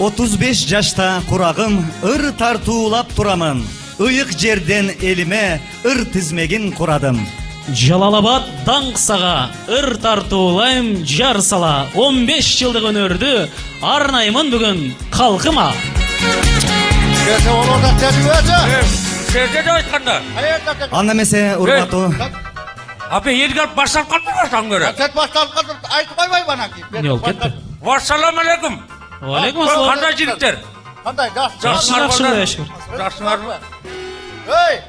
35 жашта курагым, ыр тартуулап турамын. Ыйык жерден элиме ыр тизмегин курадым. Жалалабад даңқсаға ыр тартуулайым жар сала. 15 жылдық өнөрдү арнаймын бүгін халқыма. Сезде де айтқанда. Анда месе урматтуу. Апе елгіп башталып қалды баштан көрі. Сәт башталып қалды, айтып қоймай бана ки. Не ол кетті? Вассалам алейкум. Алейкум ассалам. Қандай жігіттер? Қандай, Жақсыңар ма? Ей,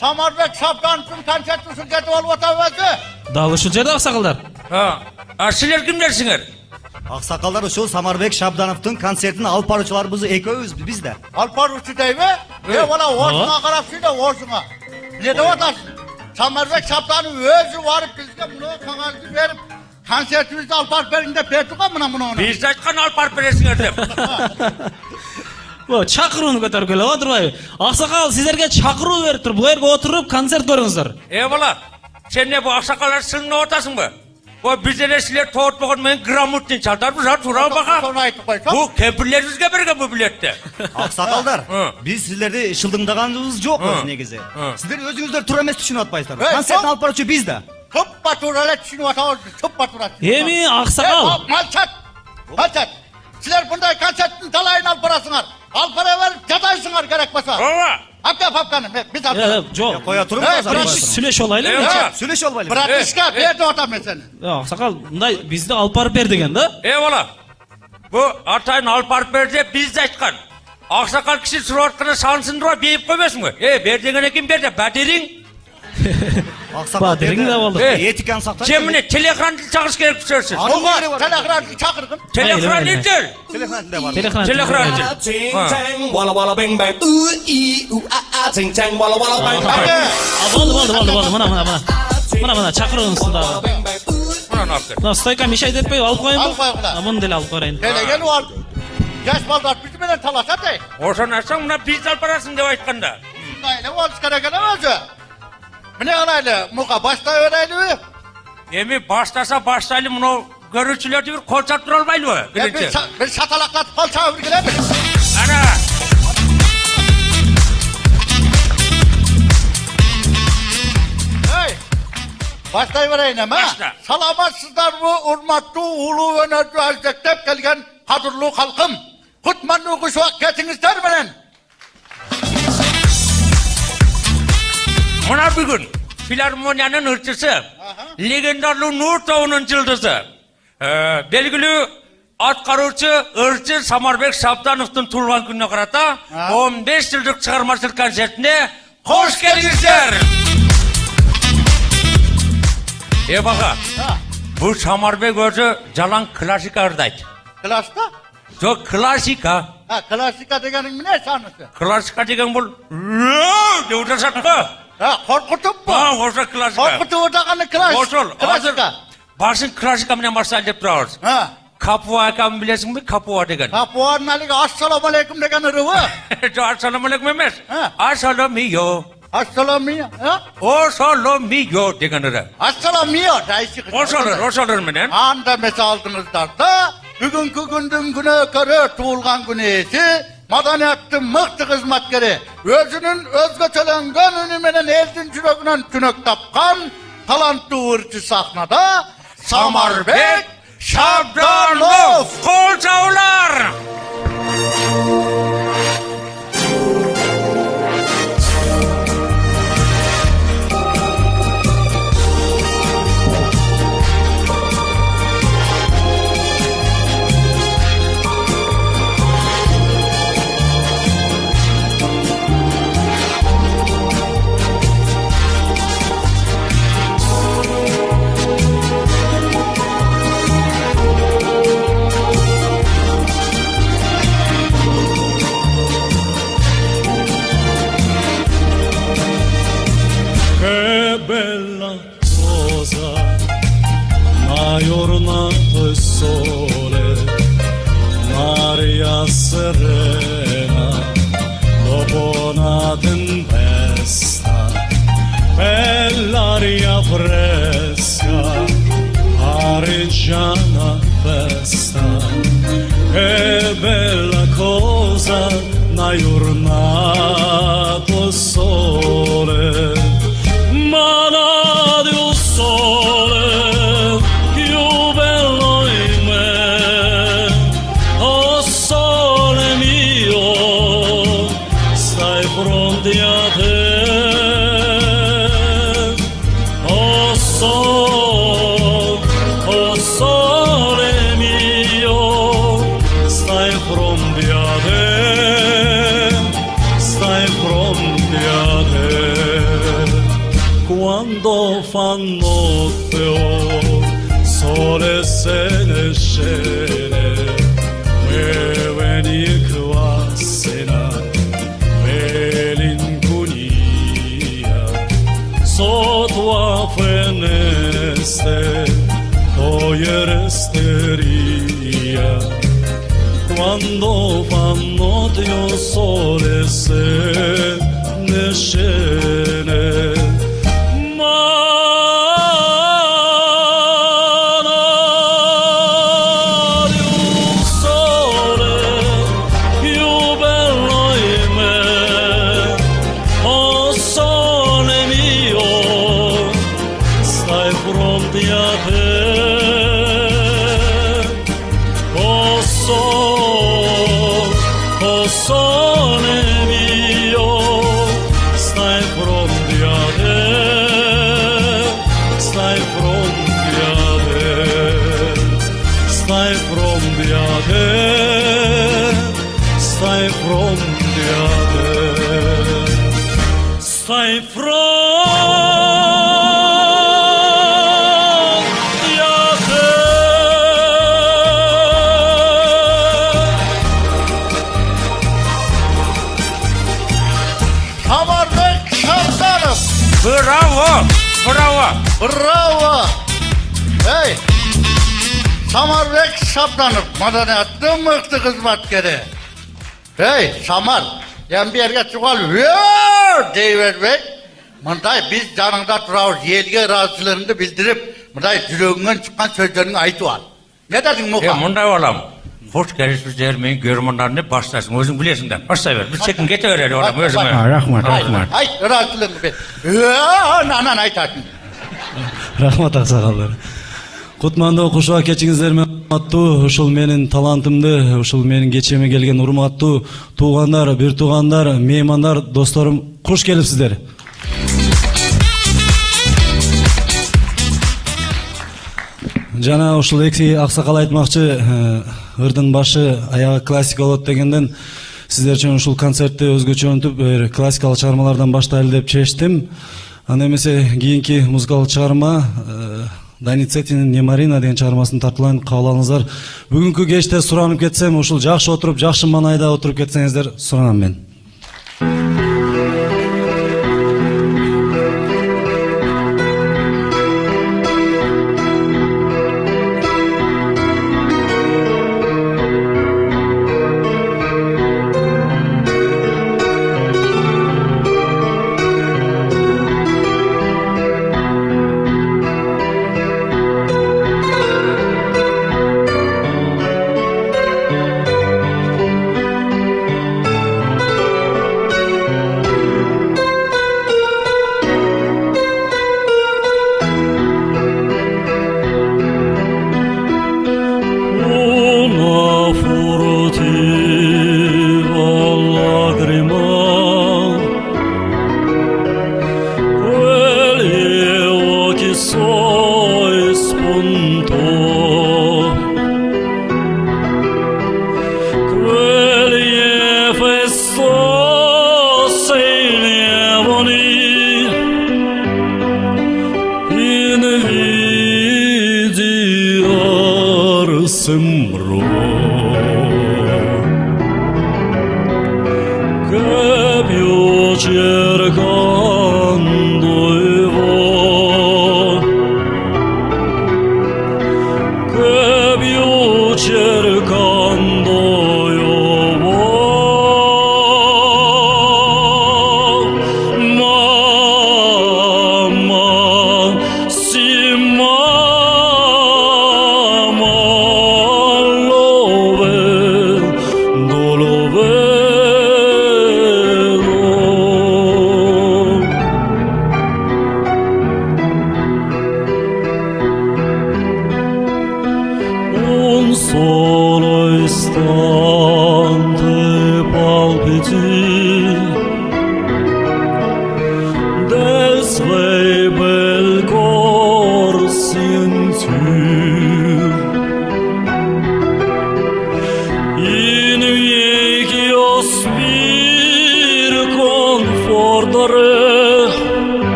Самарбек Шабдановтың концертісін кетіп алып отыр өзі. Далы ушул жерде аксакалдар. Силер кимдерсиңер? Аксакалдар ушул Самарбек Шабдановтун концертин алып баруучуларыбыз экөөбүз биз да. Алып баруучу дейби? Бана осуңа карап сүйдө, осуңа. Не деп атасың? Самарбек Шабданов өзі барып бізге мұны қағазды беріп, концертімізді алып барып берін деп берді ға мұны. Біз айтқан алып барып бересіңер деп. Чакырууну көтөрүп келип отурбайбы? Аксакал сиздерге чакыруу берип туруп, бул жерге отуруп концерт көрүңүздөр. Бала, сен не бу аксакалдар сыңына отасың ба? Біздер силер тоғытпаған мен грамотный чалдарбыз, тура бақа. Бұл кемпірлерімізге берген бұл билетті. Аксакалдар, биз силерди шылдыңдаганыбыз жокпуз негизи. Сиздер өзүңүздөр туура эмес түшүнүп атпайсыздар. Концертин алып баруучу биз да. Туппа туура эле түшүнүп атабыз, туппа туура. Эми аксакал. Малчат. Силер мындай концерттин талайын алып барасыңар. Алып бара берип жатайсыңар керек болсо. Апка папканы biz atayım. Yok. Koya turun. Süleş olaylı mı? Süleş olaylı. Bratishka berdi otam men seni. Yok sakal bunday bizde alıp barıp ber degen da. Bala. Bu atayın alıp barıp ber dep biz de aytkan. Aksakal kişi suratqana sansın dura beyip koymasın mı? Ber degene kim berdi? Badering. Badering de oldu. Etikan saktan. Cemine telekrandı çağırış gerek sörsün. Telekrandı çağırgın. Telekrandı değil. Telekrandı da var. Telekrandı. Walla walla bang bang. Ting tang walla walla bang bang. Oldu. Mana çakırıyorsun da. Buna ne yaptın? Lan stoyka mişay dep koy alıp koyayım bu. Bunu deli alıp koyayım. Hele gel o al. Yaş ballar bizi benden talaşat ey. Orsan açsan buna biz alıp parasın diye aytkanda. Ne o çıkarken özü. Mine anaylı muka başta öğreyli mi? Emi başlasa başlaylı bunu görüntülerdi bir kol çarptır olmaylı mı? Bir şatalaklatıp kol çağırır girebilir. Ana! Hey! Başlayıvereyim ama. Başla. Salamatsızlar mı urmatlı ulu önerdü azdektep gelgen kadırlı halkım. Kutmanlı kuşu hakketiniz dermenen. Buna bir gün Filarmoniyanın hırçısı, legendarlı Nur Tağı'nın yıldızı, belgili atkarucu hırçı Samarbek Şabdanov'un tuğulgan gününe karata 15 yıllık çıkarmacılık konsertine hoş geldinizler. Baka, bu Samarbek özü jalan klasika ırdaydı. Klasta? Çok klasika. Ha, klasika degenin mi ne sanısı? Klasika degen bul. Ne uğraşat mı? Ha, korkutup mu? Ha, olsa klasika. Korkutup odakanı klasika. Başın klasika mı ne başlayın deyip durarız. Ha. Kapua akam bilesin mi? Kapua degen. Kapuağın alık assalamu aleyküm degen ırıvı. Assalamu aleyküm emez. Ha. Assalamuyo. Assalamu ha? Assalamuyo degen ırı. Assalamu değişik. Osalır menen. Anda mesaj aldınızlar da bugünkü gündün güne göre tuğulgan günesi madaniyatın mıhtı hizmetkeri özünün özgeçelengen önümenen eldin çürögünen tünök tapkan talantlı uğurcu sahnada Samarbek Şabdanov. Kol çağılar. Bella cosa, una giornata e sole, un'aria serena, dopo una tempesta, bell'aria fresca, areggiana festa, che bella scene Meveni kvasena Melinconia Sotto feneste Toglieresteria Quando fa notte o sole se ne scene Stai Samarbek Şaptanov. Bravo, bravo. Bravo. Hey. Samarbek Şaptanov. Madaniyatlı mıktı hizmetkeri. Hey Samar. Yan bir yerge çıkal. Deyiverbek. Mınday biz canında turağız. Yelge razılığını bildirip mınday yüreğinden çıkan sözlerini ayıtı var. Ne dedin Muka? Mınday olam. Hoş gelişsiz dermeyin görümünlerini başlasın. Özün bilesinden. Başlayıver. Bir çekin geçiverir olam özüne. Rahmat, rahmat. Ay razılığını bil. Nanan aytatın. Rahmat ақсақалдар. Кутманды окушуга кечиңиздер менен урматтуу, ушул менин талантымды, ушул менин кечеме келген урматтуу туугандар, бир туугандар, меймандар, досторум, куш келипсиздер. Жана ушул эки аксакал айтмакчы, ырдын башы аягы классика болот дегенден сиздер үчүн ушул концертти өзгөчөнтүп, классикалык чыгармалардан баштайлы деп чечтим. Анда эмесе кийинки музыкалык чыгарма Даницетинин Немарина деген чыгармасын тартуулайын, кабыл алыңыздар. Бүгүнкү кечте суранып кетсем, ушул жакшы отуруп, жакшы маанайда отуруп кетсеңиздер, суранам мен.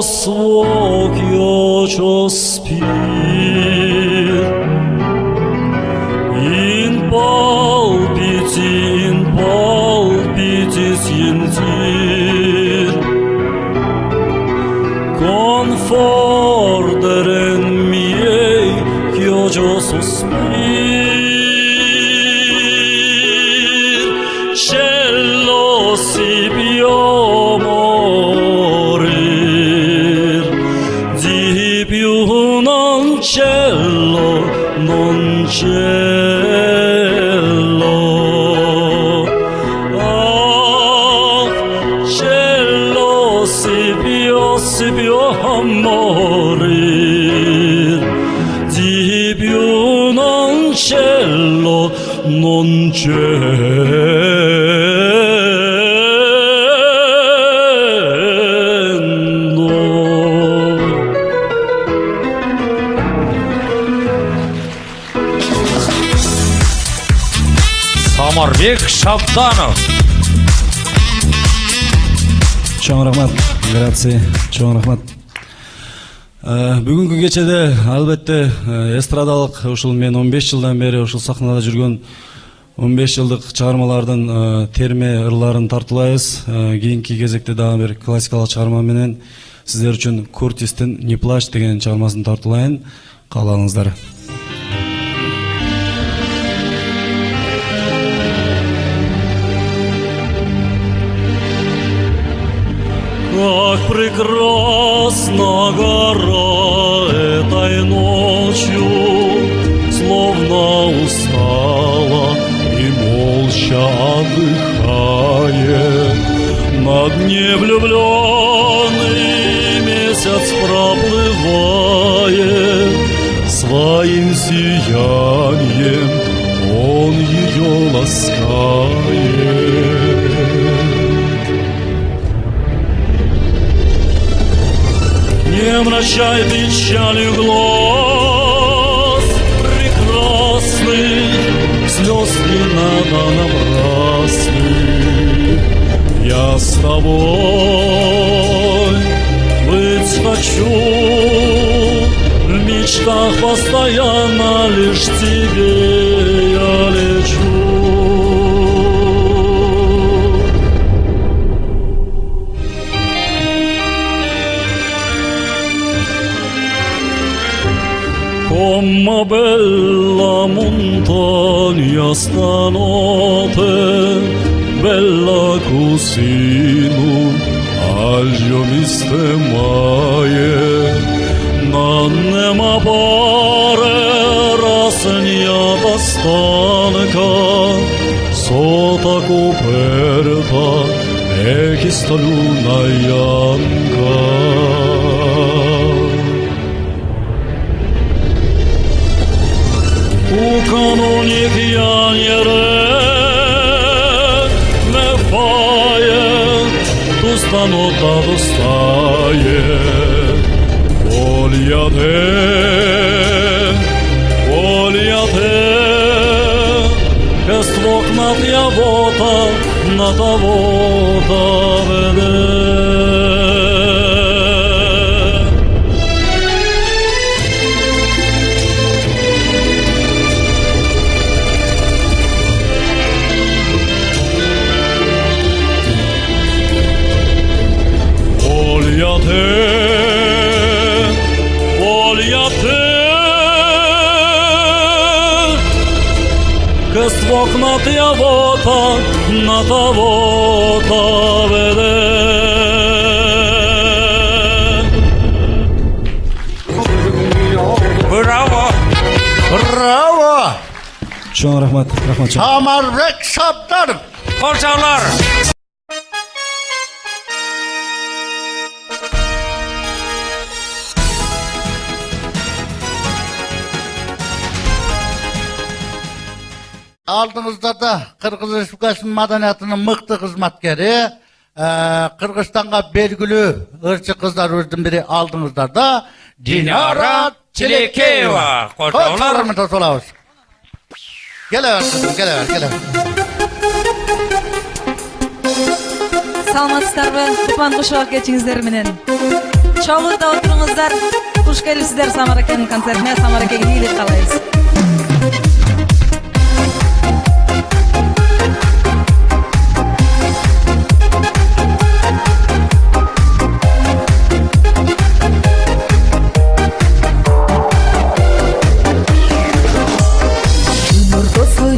свокьо спир. In palpitis yentir. Conforderen miei ch'io sospir. Cielo si più morir. Di più non cielo, non cielo. Ah, cielo si più morir. Di più non cielo, non cielo. Самарбек Шабданов. Чоң рахмат, грация, чоң рахмат. Бүгүнкү кечеде албетте эстрадалык ушул мен 15 жылдан бери ушул сахнада жүргөн 15 жылдык чыгармалардын терме ырларын тартуулайбыз. Кийинки кезекте дагы бир классикалык чыгарма менен сиздер үчүн Куртистин «Не плачь» деген чыгармасын тартуулайын. Каалаңыздар. Как прекрасна гора этой ночью, словно устала и молча отдыхает. На дне влюбленный месяц проплывает, своим сиянием он ее ласкает. Не мрачай печалью глаз прекрасных, слез не надо напрасных. Я с тобой быть хочу, в мечтах постоянно лишь тебе я лечу. Come bella montagna stanotte, bella così non aglio mi stemaje. Нема pare rasegnata stanca, sotto coperta e chi sta luna bianca. У каноник яньере не фает, ту станота достает. Ольяте, кествок над явота, на того-то веде. Кествок над явота, на того-то веде. Браво! Bravo! Чоң рахмат, рахмат. Самарбек Шабданов. Қошалар! Алдыңызда да Кыргыз Республикасынын маданиятынын мыкты кызматкери, Кыргызстанга белгилүү ырчы кыздарыбыздын бири алдыңыздарда Динара Челекеева. Қошалар! Қошаларбыз. Келе бер. Саламатсыздарбы? Купан кушуга кечиңиздер менен. чогулда отуруңуздар. Куш келипсиздер Самар акенин концертине. Самар акеге бийлик каалайбыз.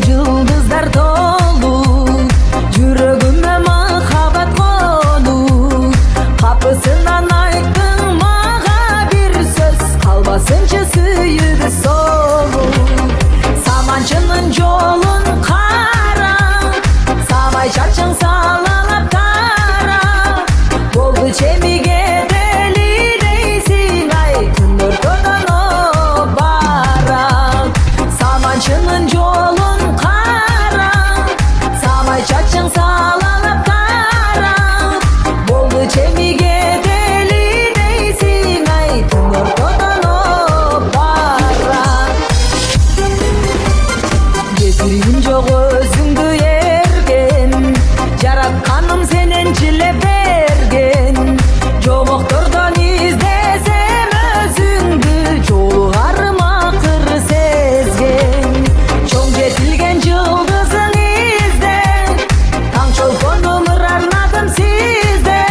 Yıldızlar dolu, yüreğime mahabbet kolu. Kapısından ayttın mağa bir söz, kalmasınca suyudu solu. Samançının yolun kara, samay çarçın salalap kara. Boldu çemige deli deysin ay, tüm ortadan o barak. Samançının yolun kara, samay çarçın salalap kara. Boldu çemige deli deysin ay, tüm ortadan o barak. Getireyim çok özüngü ergen, yaratkanım senin çile bergen. Jomoktordan izlesem özüngü, jolgarım akır sezgen. Çoğun jetilgen yıldızın izde, taң çolponumur arnadım sizde.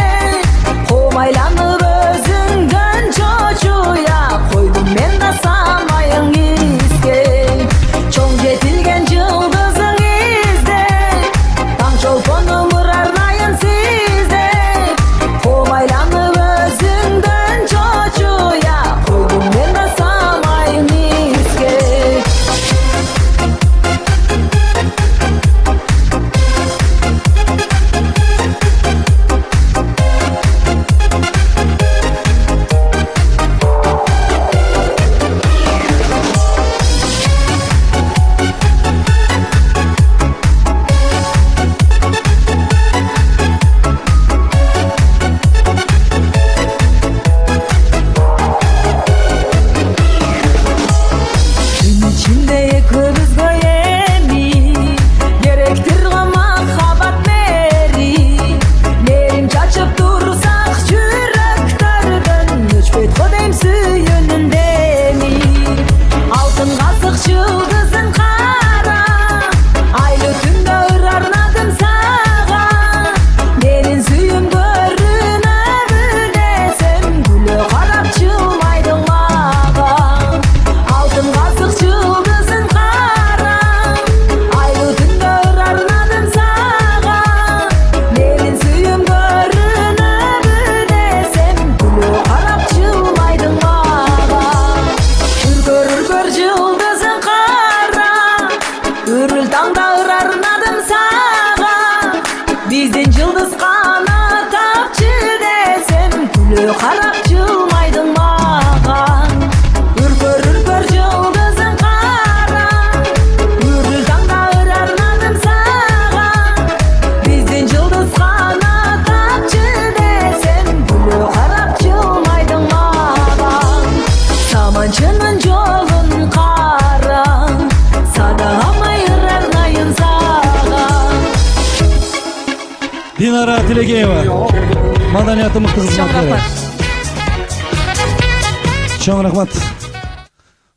Komaylanıp özüngön çocuya, koydum men da samayın izge. Çoğun jetilgen yıldızın izde, taң çolponumur arnayın sizde. Komaylanıp özüngön çocuya, koydum men da samayın izge. Gün içinde yıkırız göğemi, gerektirgen mahabat meri. Nerim çaçıp dursak yüreklerden, öçpet kodayım suyununda mi? Altın kasık yıldızın kara, aylı tünde ırarnadım sağa. Derin suyum görünür desem, gülü karap çılmaydın mağa. Altın kasık yıldızın kara, aylı tünde ırarnadım sağa. Derin suyum görünür desem, gülü karap çılmaydın mağa. Ürgör yıldızın kara, ürül tаңда ырарnadım sağa. Бизден yıldız kanat tapчы desem, gülü karap çılmaydın mağa. Ürgör yıldızın kara, ürül tаңда ырарnadım sağa. Бизден yıldız kanat tapчы desem, gülü karap çılmaydın mağa. Samançının yolun kara, sadağamay ırarnayın sağa. Динара Тилекеева, маданияты мыкты Чоң кызматкері. рахмат. Чоң рахмат.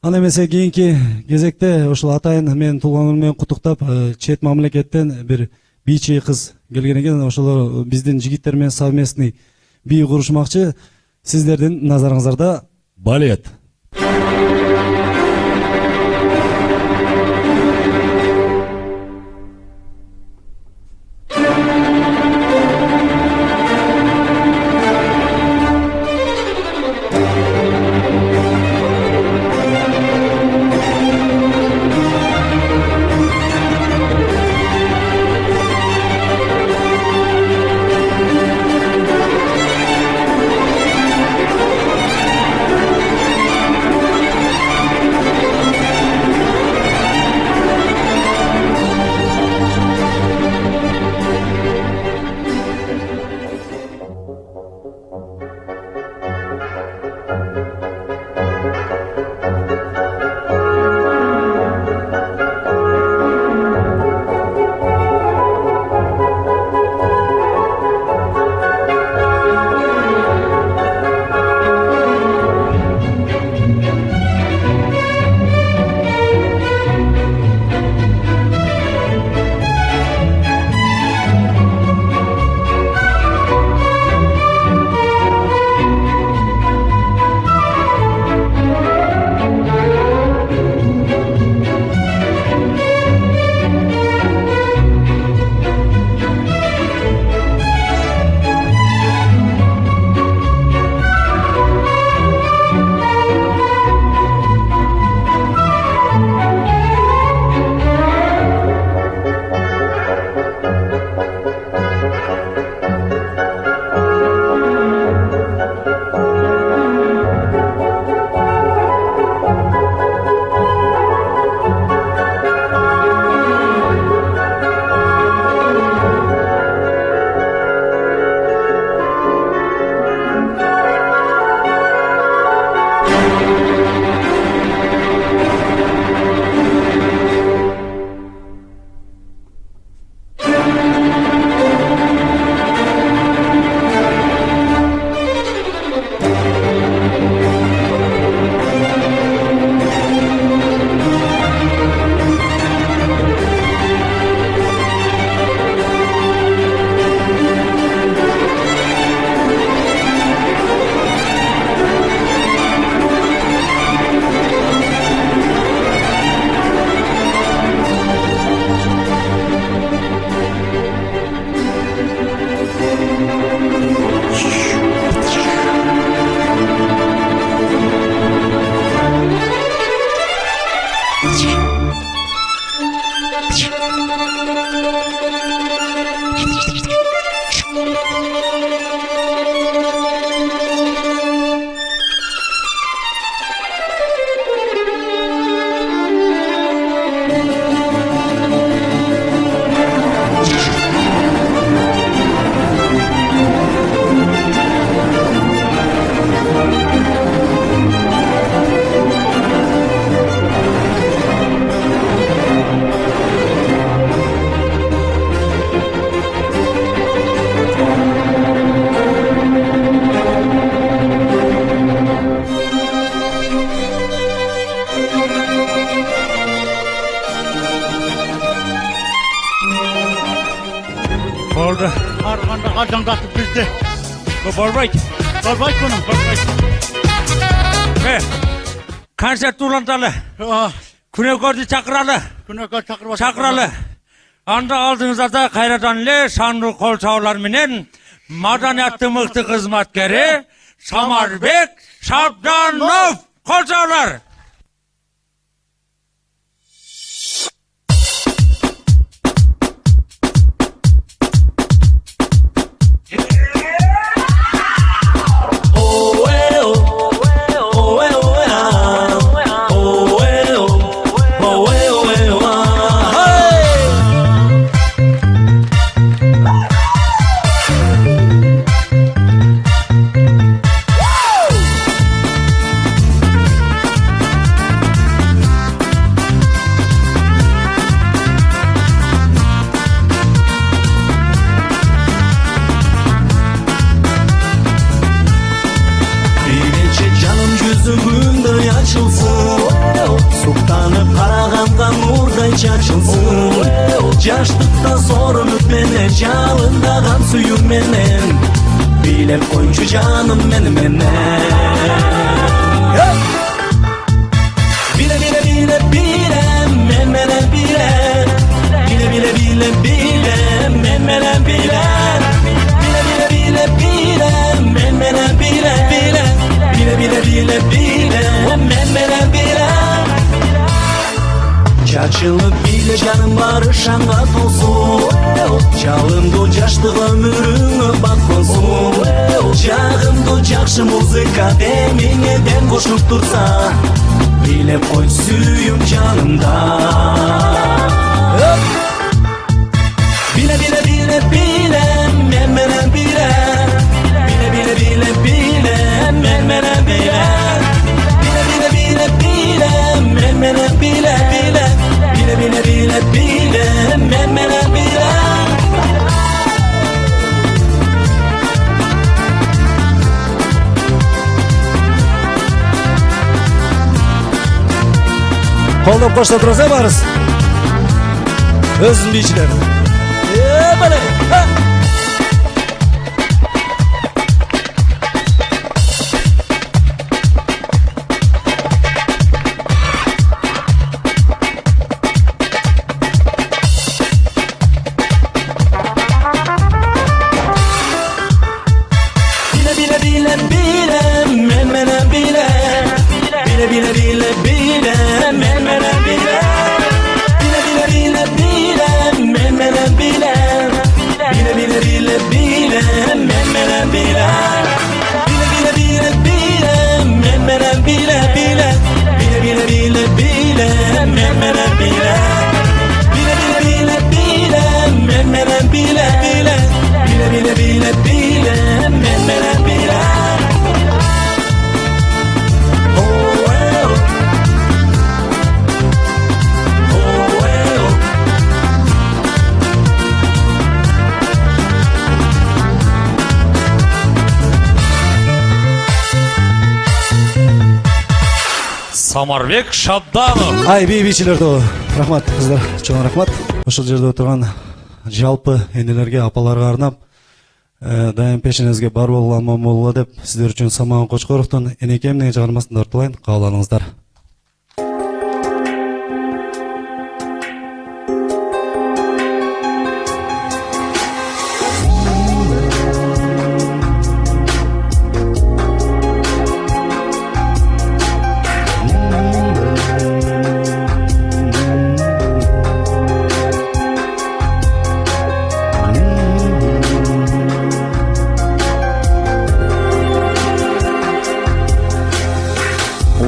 Ана эмесе кийинки кезекте ошол атайын менин туулган күнүм менен куттуктап, чет мамлекеттен бир бийчи кыз келген экен. Ошолор биздин жигиттер менен совместный бий курушмакчы. Сиздердин назарыңыздарда балет. Oldu. Arkanda kaçandatı bizde. Bu Borbay. Borbay konum. Konsert ulandalı. Күнекөрді чақыралы. Күнекör çakır Чақыралы. Анда алдыңызда қайраданлы санды қол саулар менен маданияты мықты қызматкері Самарбек Шабданов. Қол саулар. Suqtanıp qarağanda nurday çaçılsın Yaşlıqda zor ümit menen Жалындаған suyum menen Bilep koyuncu canım menen Bile bile bile bile Men menen bile Bile bile bile bile Men menen bile Bile bile bile bile Men menen bile bile Bile bile bile bile Men menen bile Çaçılıp bile canım barışanға толсын Жалымды жаштық өміріңі бақ болсын Жағымды жақшы музыка демеңеден қошып тұрса Билеп қой сүйім жанымда Биле биле биле биле мен менен биле Биле биле биле биле men менен биле Биле биле биле биле men менен биле биле Bile bile bile bile men menen bile Қолдап қоштап тұрса барыз. Өзін бейшілер. Бәле. Самарбек Шабданов. Ай бийбичилер тобу. Рахмат кыздар, чоң рахмат. Ошол жерде отурган жалпы энелерге, апаларга арнап дайым пешиңизге бар болула аман болула деп сиздер үчүн Саман Кочкоровдун энекем деген чыгармасын тартылайын, кабыл алыңыздар.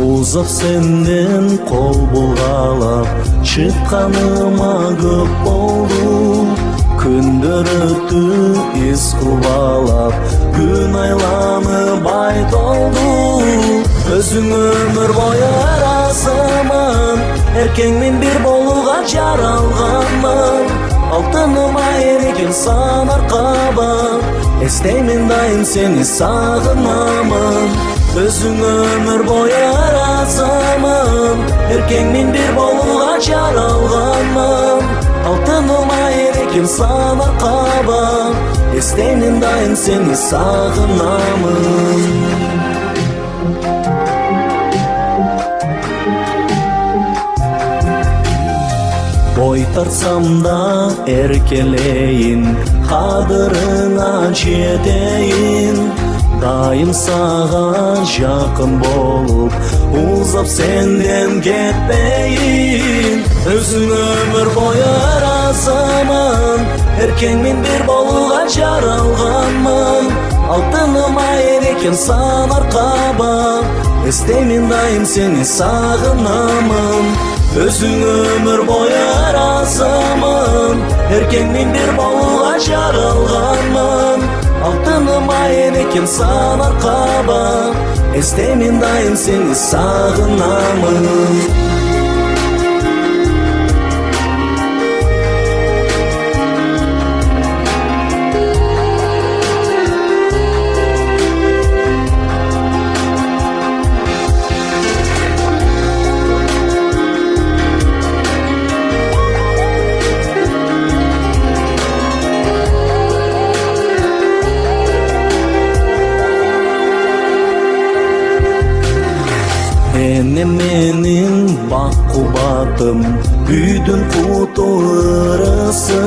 Узап сенден кол булгалап, чыкканыма көп болду. Күндөр өттү, из кубалап, күн айланып ай толду. Өзүң өмүр бою арасымын, эркеңмен бир болууга жаралганмын. Алтыныма эрекен санар кабан, эстеймин дайым сени сагынамын. Өзүң өмүр бою арасымын, эркеңмен бир болууга жаралганмын. Алтыныма эрекен санар кабан, эстеймин дайым сени сагынамын. Бой тартсам да эркелейин, кадырыңа жетейин. Дайым сага жакын болуп, узап сенден кетпейин. Өзүң өмүр бою арасымын, эркеңмен бир болууга жаралганмын. Алтыныма эрекен санар кабан, эстеймин дайым сени сагынамын. Өзүң өмүр бою арасымын, эркеңмен бир болууга жаралганмын. Алтыныма эрекен санар кабан, эстеймин дайым сени сагынамын. Эне менин бак кубатым, үйдүн куту ырысы.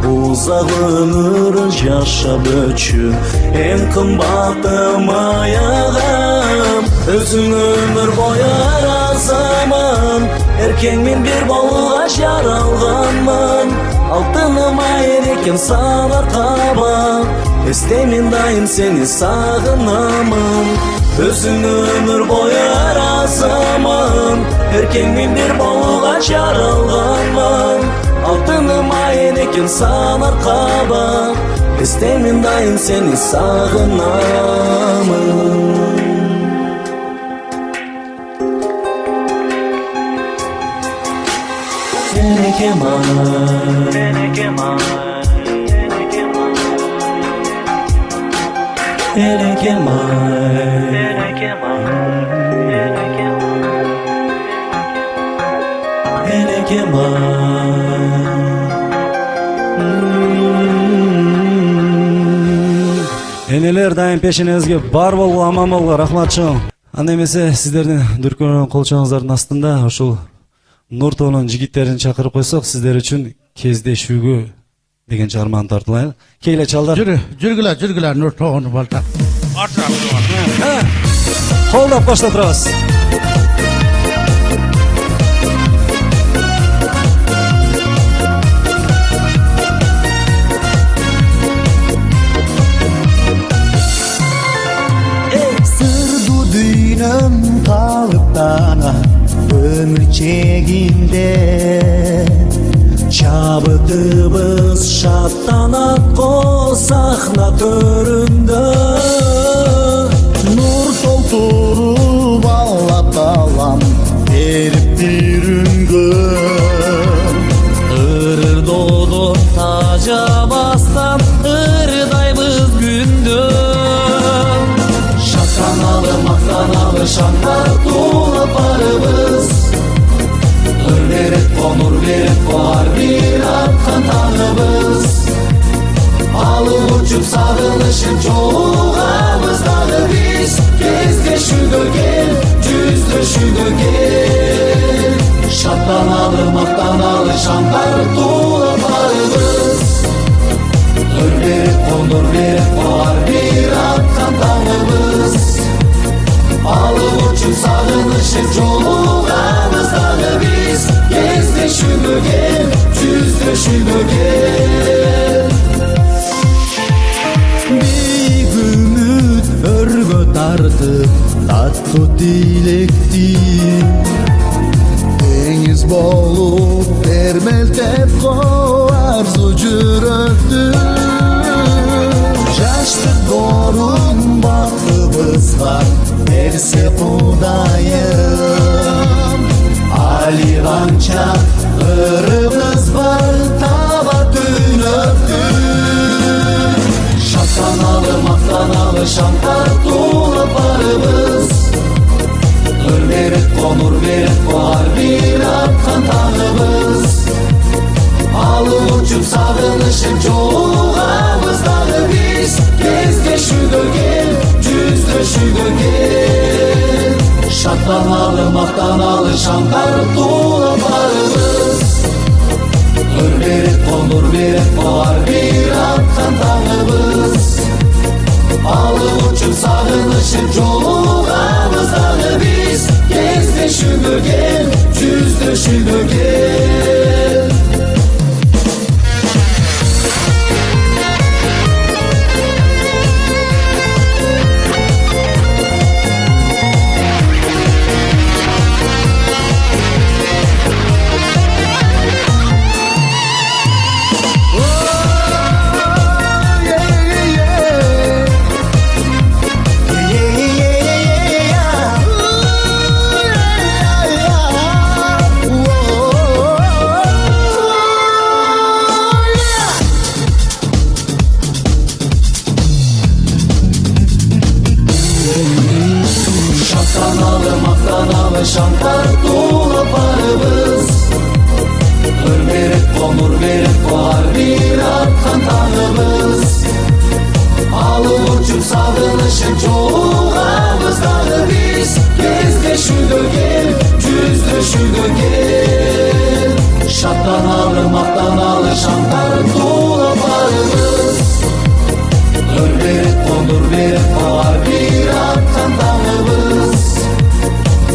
Узак өмүр жашап өчү, эң кымбатым аягым. Өзүң өмүр бою арасымын, эркеңмен бир болууга жаралганмын. Алтыныма эрекен санар кабан, эстеймин дайым сени сагынамын. Өзүң өмүр бою арасымын, эркеңмен бир болууга жаралганмын. Алтыныма эрекен санар кабан, эстеймин дайым сени сагынамын. Энелер дайым пешиңизге бар болгула аман болгула, рахмат чоң. Анда эмесе сиздердин дүркүргөн кол чоңуңуздардын астында ушул Нур тобунун жигиттерин чакырып койсок, сиздер үчүн кездешүүгө деген чыгарманы тартылайын. Келе чалдар. Жүргүлөр Нур тобуну балта. Колдоп коштоп турабыз. Sırdu düğünüm kalıp dana ömür çeginde. Çabıtыбыз şattanat ko sahna töründe. Nur толтуруп аллап алам берип бирүнгө. Ырыр додо тажабастан ырдайбыз күндө. Шаттаналы мактаналы шаңдар тулап бары uçup sağınışıp jolugabız dagы biz. Кездешүүгө кел, жүздөшүүгө кел. Шаттаналы, мактаналы, шам тартуулап барыбыз. Өр берип, кондур берип, коар бир аткан таңыбыз. Алып учуп сагынышып жолугабыз дагы биз. Кездешүүгө кел, жүздөшүүгө кел. Бийик үмүт өргө тартып, таттуу тилекти деңиз болуп эрмелтеп арзу жүрөктү. Жаштык дорун бактыбызга берсе Кудайым. Али канча ырыбыз бар таба түнөктү. Шаттаналы, мактаналы, шам тартуулап барыбыз. Өр берип, конур берип, коар бир аткан таңыбыз. Алып учуп сагынышып жолугабыз дагы биз. Кездешүүгө кел, жүздөшүүгө кел. Шаттаналы, мактаналы, шам тартуулап барыбыз. Өр берип, конур берип, коар бир аткан таңыбыз. Алып учуп сагынышып жолугабыз дагы биз. Кездешүүгө кел, жүздөшүүгө кел. Şаттаналы, мактаналы, шам тартуулап барыбыз. Өр берип, конур берип, коар бир аткан таңыбыз. Алып учуп сагынышып жолугабыз дагы биз. Кездешүүгө кел, жүздөшүүгө кел. Шаттаналы, мактаналы, шам тартуулап барыбыз. Өр берип, конур берип, коар бир аткан таңыбыз.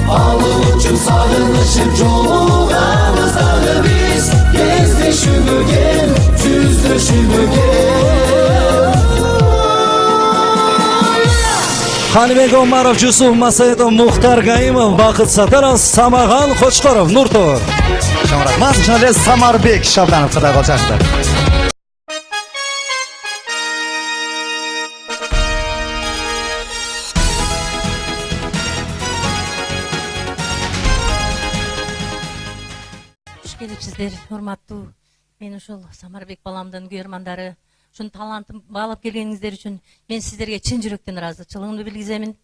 Алып учуп сагынышып жолугабыз дагы биз. Кездешүүгө кел, жүздөшүүгө кел. Каныбек Омаров, Жусуф Масаидов, Мухтар Гаимов, Бакыт Сатаров, Самаган Хочкоров, Нуртор. Рахмат, журналист Самарбек Шабданов кадай калчактыр. Хош келипсиздер, урматтуу. Мен ушул Самарбек баламдын күйөрмандары, ушун талантын баалап келгениңиздер үчүн мен сиздерге чын жүрөктөн ыраазычылыгымды билгиземин.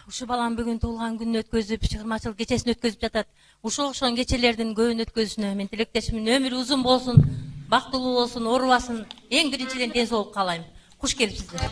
Ушул балам бүгүн туулган күнүн өткөзүп, чыгармачылык кечесин өткөзүп жатат. Ушул окшогон кечелердин көбүн өткөзүшүнө мен тилектешимин. Өмүрү узун болсун, бактылуу болсун, оорубасын. Эң биринчиден ден соолук каалайм. Куш келипсиздер.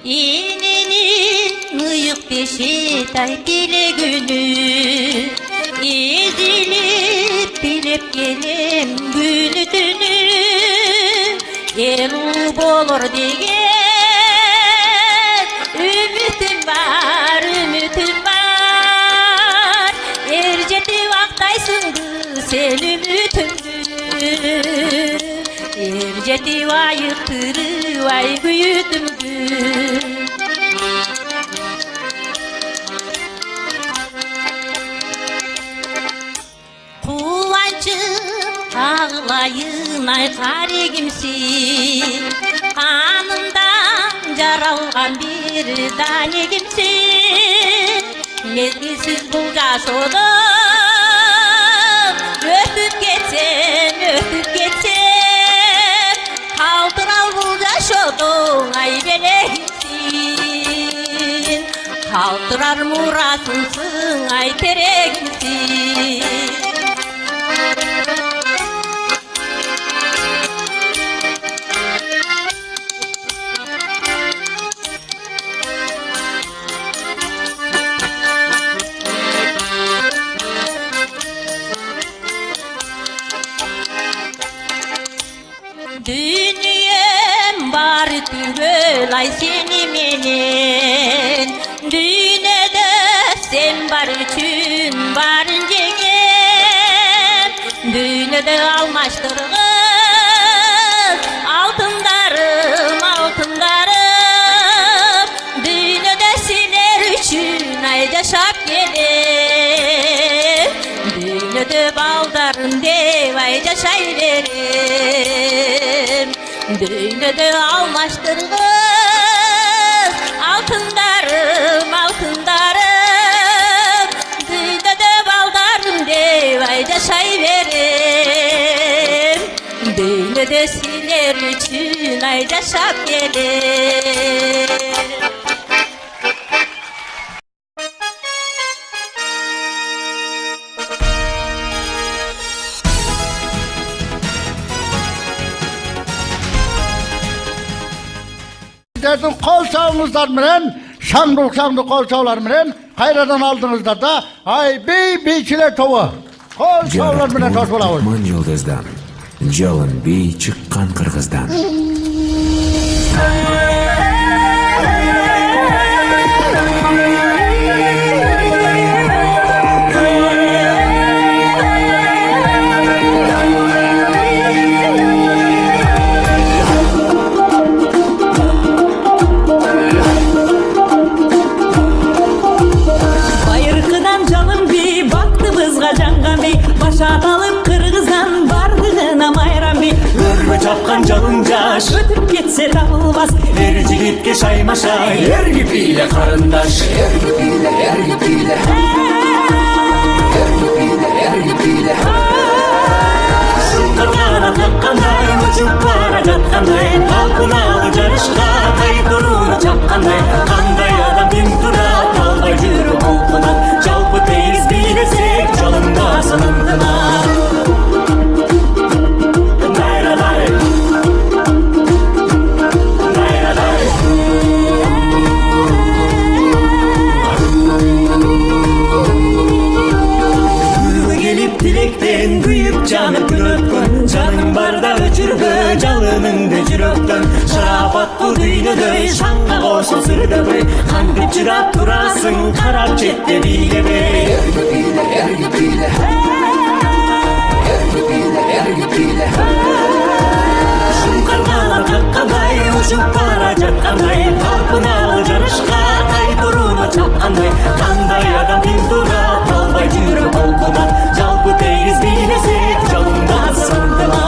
İğnenin ıyık beşetay dilегүнү ezilip bilip gelem günü tünü el bolor деген ümitim var er жетип актайсыңды sen үмүтүңдү er жетип айыктырып ай күйүтүмдү Ağlayın ay karigimsin Kanımdan jaralgan bir danegimsin Mezgilsiz bu jaşodon Ötüp geçse sen ötüp geçsen kaldıral bu yaşadığın ay belegsin kaldırar muratsın ay tereksin Dünyem var tüvöl ay seni menen Dünyede sen var üçün varın cengen Dünyede almaştırgız altındarım altındarım Dünyede siler üçün ay yaşap gelir Dünyede baldarım dev ay yaşayverim Dünyede almaştırgız altındarım altındarım Dünyede baldarım dev ay yaşayverim Dünyede siler üçün ay yaşap gelir Sizlerдің қол шауыңыздар менен, шаңдық қол шаулар менен, қайрадан алдыңыздар да Айбей бейшілер тобы. Қол шаулар менен тосылауыз. Мың жылдыздан, жалын бей шыққан қырғыздан. Жалынжаш өтіп кетсе табылмас ер жігітке шаймашай ер кепиле қарындаш ер кепиле ер кепиле ер кепиле шұңқырғана таққандай ұшып бара жатқандай талпыналы жарышқа қай тұруы чапқандай қандай адам тең тұрады албай жүріп бұлқынып жалпы тегіс билесек жалындасын ынтынап Canım gülöpkün, canım barda öçürgü, жалыныңды жүрөктөн Шарапаттуу дүйнөдөй, шаңга кошул сырдыбы Кантип чыдап турасың, карап четте бийлебей Эрги бийле, эрги бийле Эрги бийле, эрги бийле Шуңкаргана каккандай, учуп бара жаткандай Талпыналы жарышка, тай туруну чапкандай Кандай адам тең турат, албай жүрөк толкунат Жалпы тегиз бийлесек, жалындасын ынтымак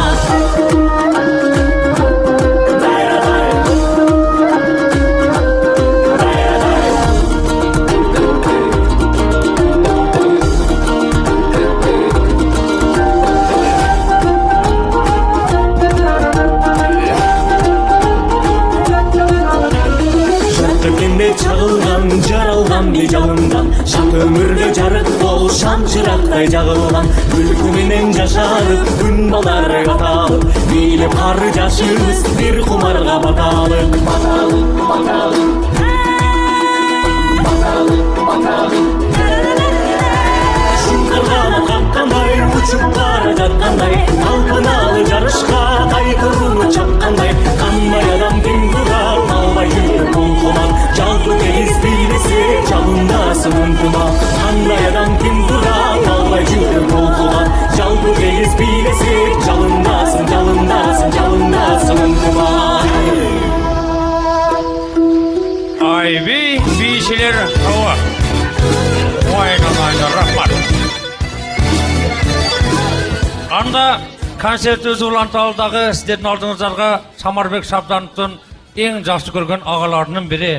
жаралган бей жалындан шат өмүргө жарык бол шам чырактай жагылган күлкү менен жашадык күн балдары каталып бийлеп кар жашыбыз бир кумарга баталып баталып баталып баталып баталып шуңкаргана каккандай учуп бара жаткандай талпыналы жарышка тай туруну чапкандай кандай адам тең турат албай жүрөк толкунат жалпы тегиз бийлесек жалындасын ынтымак кандай адам тең турат албай жүрөк толкунат жалпы тегиз бийлесек жалындасын жалындасын жалындасын ынтымак Айбей бейшілер тобы ойнамайды рахмат анда концертибиз улантабылдагы сиздердин алдыңыздарга Самарбек Шабдановдун эң жакшы көргөн агаларынын бири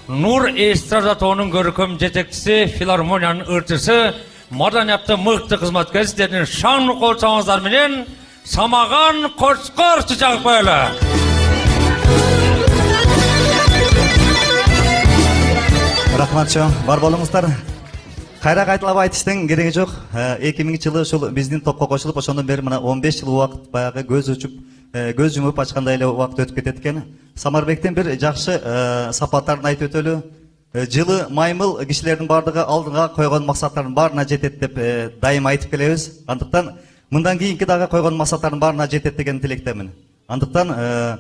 Нур эстрада тобунун көркөм жетекчиси, филармониянын ырчысы madaniyatda mıқты kızmatkeslerinin şanlı kolçağınızlar bilen Samagan Koçkor çiçek böyle. Рахмат чоң, бар болуңуздар. Кайра кайталап айтыштын кереги жок. 2000-жылы ушул биздин топко кошулуп, ошондон бери мына 15 жыл убакыт баягы көз өчүп, көз жумуп ачкандай эле убакыт өтүп кетет экен. Самарбектен бир жакшы сапаттарын айтып өтөлү. Жылы маймыл кишилердин бардыгы алдыга койгон максаттардын баарына жетет деп дайым айтып келебиз. Андыктан мындан кийинки дагы койгон максаттардын баарына жетет деген тилектемин. Андыктан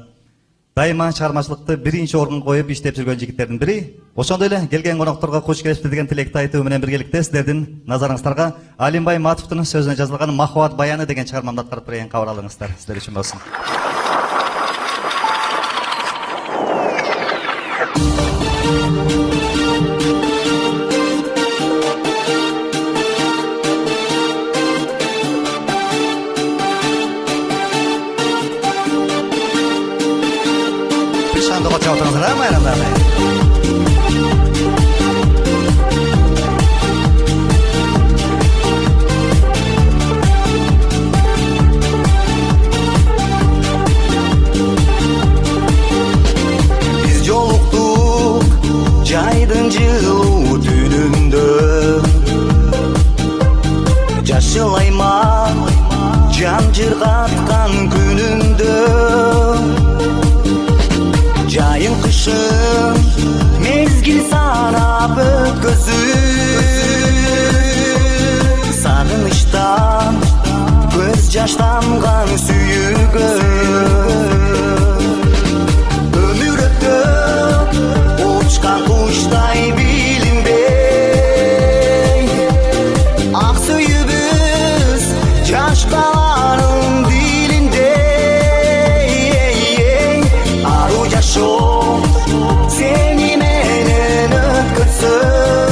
дайыма чыгармачылыкты биринчи орунга коюп иштеп жүргөн жигиттердин бири. Ошондой эле келген конокторго кош келипсиз деген тилекти айтуу менен биргеликте сиздердин назарыңыздарга Алимбай Матовдун сөзүнө жазылган Махаббат баяны деген чыгармамды аткарып берейин, кабыл алыңыздар. Сиздер үчүн болсун. Пишанды коча отурыңыздар, майрамдар. Жайдын жылуу түнүндө жашылайма жан жыргаткан күнүндө жайын кышын мезгил санап өткөзүп сагынычтан көз жаштанган сүйүүгө өмүр өтөп учкан куштай билинбей ак сүйүүбүз жаш баланын дилинде аруу жашоо сени менен өткөрсөм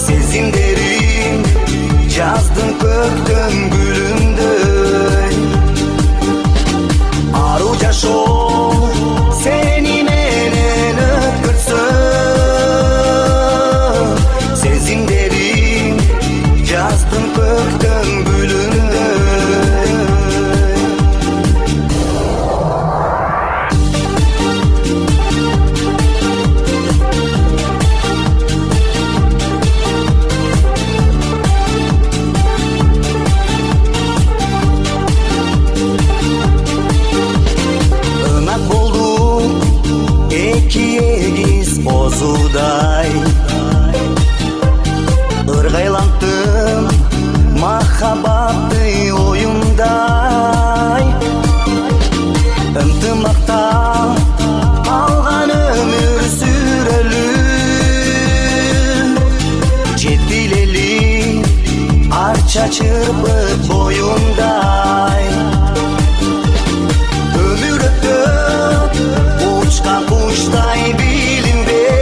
сезимдерим жаздын көктөм гүлүндөй аруу жашоо сени менен өткөрсөм сезимдерим жаздын көктөм гүлүндөй ымак болду эки эгиз бозудай ыргайлантым махаббатты оюндай ынтымакта калган өмүр сүрөлү жетилели арча чырпык боюндай өмүр өтөп учкан куштай билинбей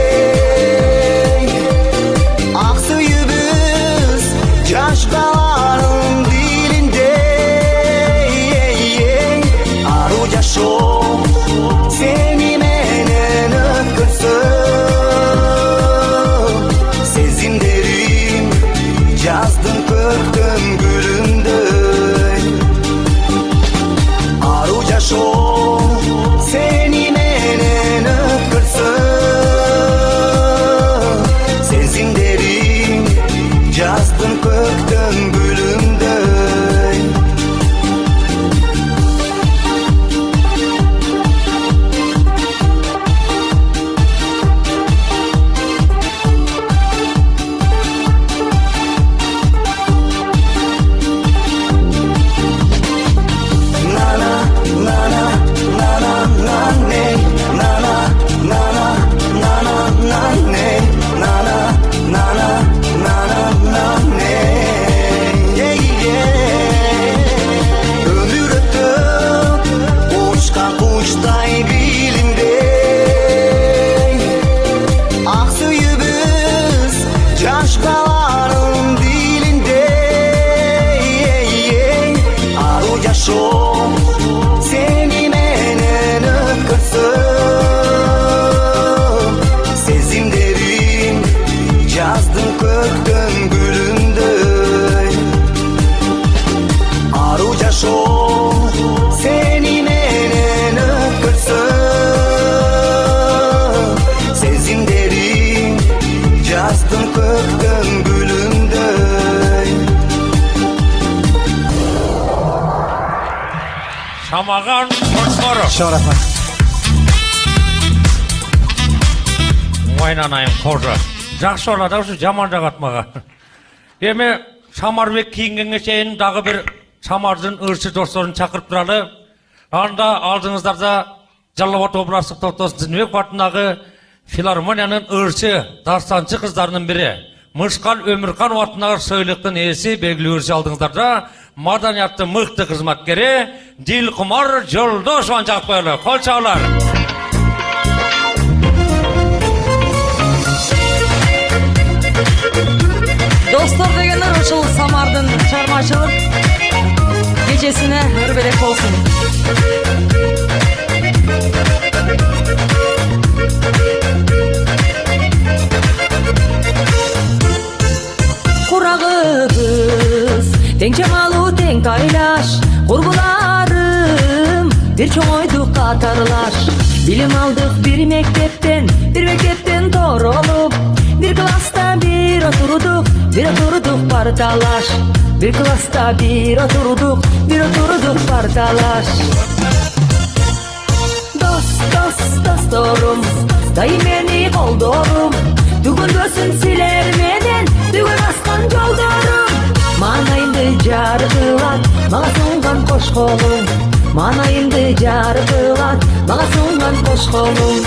ак сүйүүбүз жаш баланын дилинде аруу жашоо сени менен өткөрсөм сезимдерим жаздын көктөм гүлүндөй Шамаған қошқоры. Чоң рахмат. Ойнанайын қожа. Жақсы олады аушы, жаман жағатмаға. Еме Самарбек кейінгенге шейін дағы бір Самардың ұршы достарын шақырып тұрады. Анда алдыңыздарда Жаллабат облыстық топтосын Тінбек атындағы филармонияның ұршы дастаншы қыздарының бірі. Мышқал Өмірқан атындағы сөйліктің есі белгілі ұршы алдыңыздарда маданиятты мықты қызматкері Дилқұмар Жолдошеваны шақырып қояды. Қол шаулар. Достор дегендер ушул Самардын чармачылык кечесине өрбелек болсун. Курагыбыз тең чамалуу тең тайлаш, курбуларым бир чоң ойдук катарлаш. Билим алдык бир мектептен торолуп, bir klasta bir oturduk partalaş. Bir klasta bir oturduk partalaş. Dostorum, dayı meni koldorum. Tugundösün silermeden, tugun askan joldorum. Manayımdı jargılat, mağa sungan koş kolum. Manayımdı jargılat, mağa sungan koş kolum.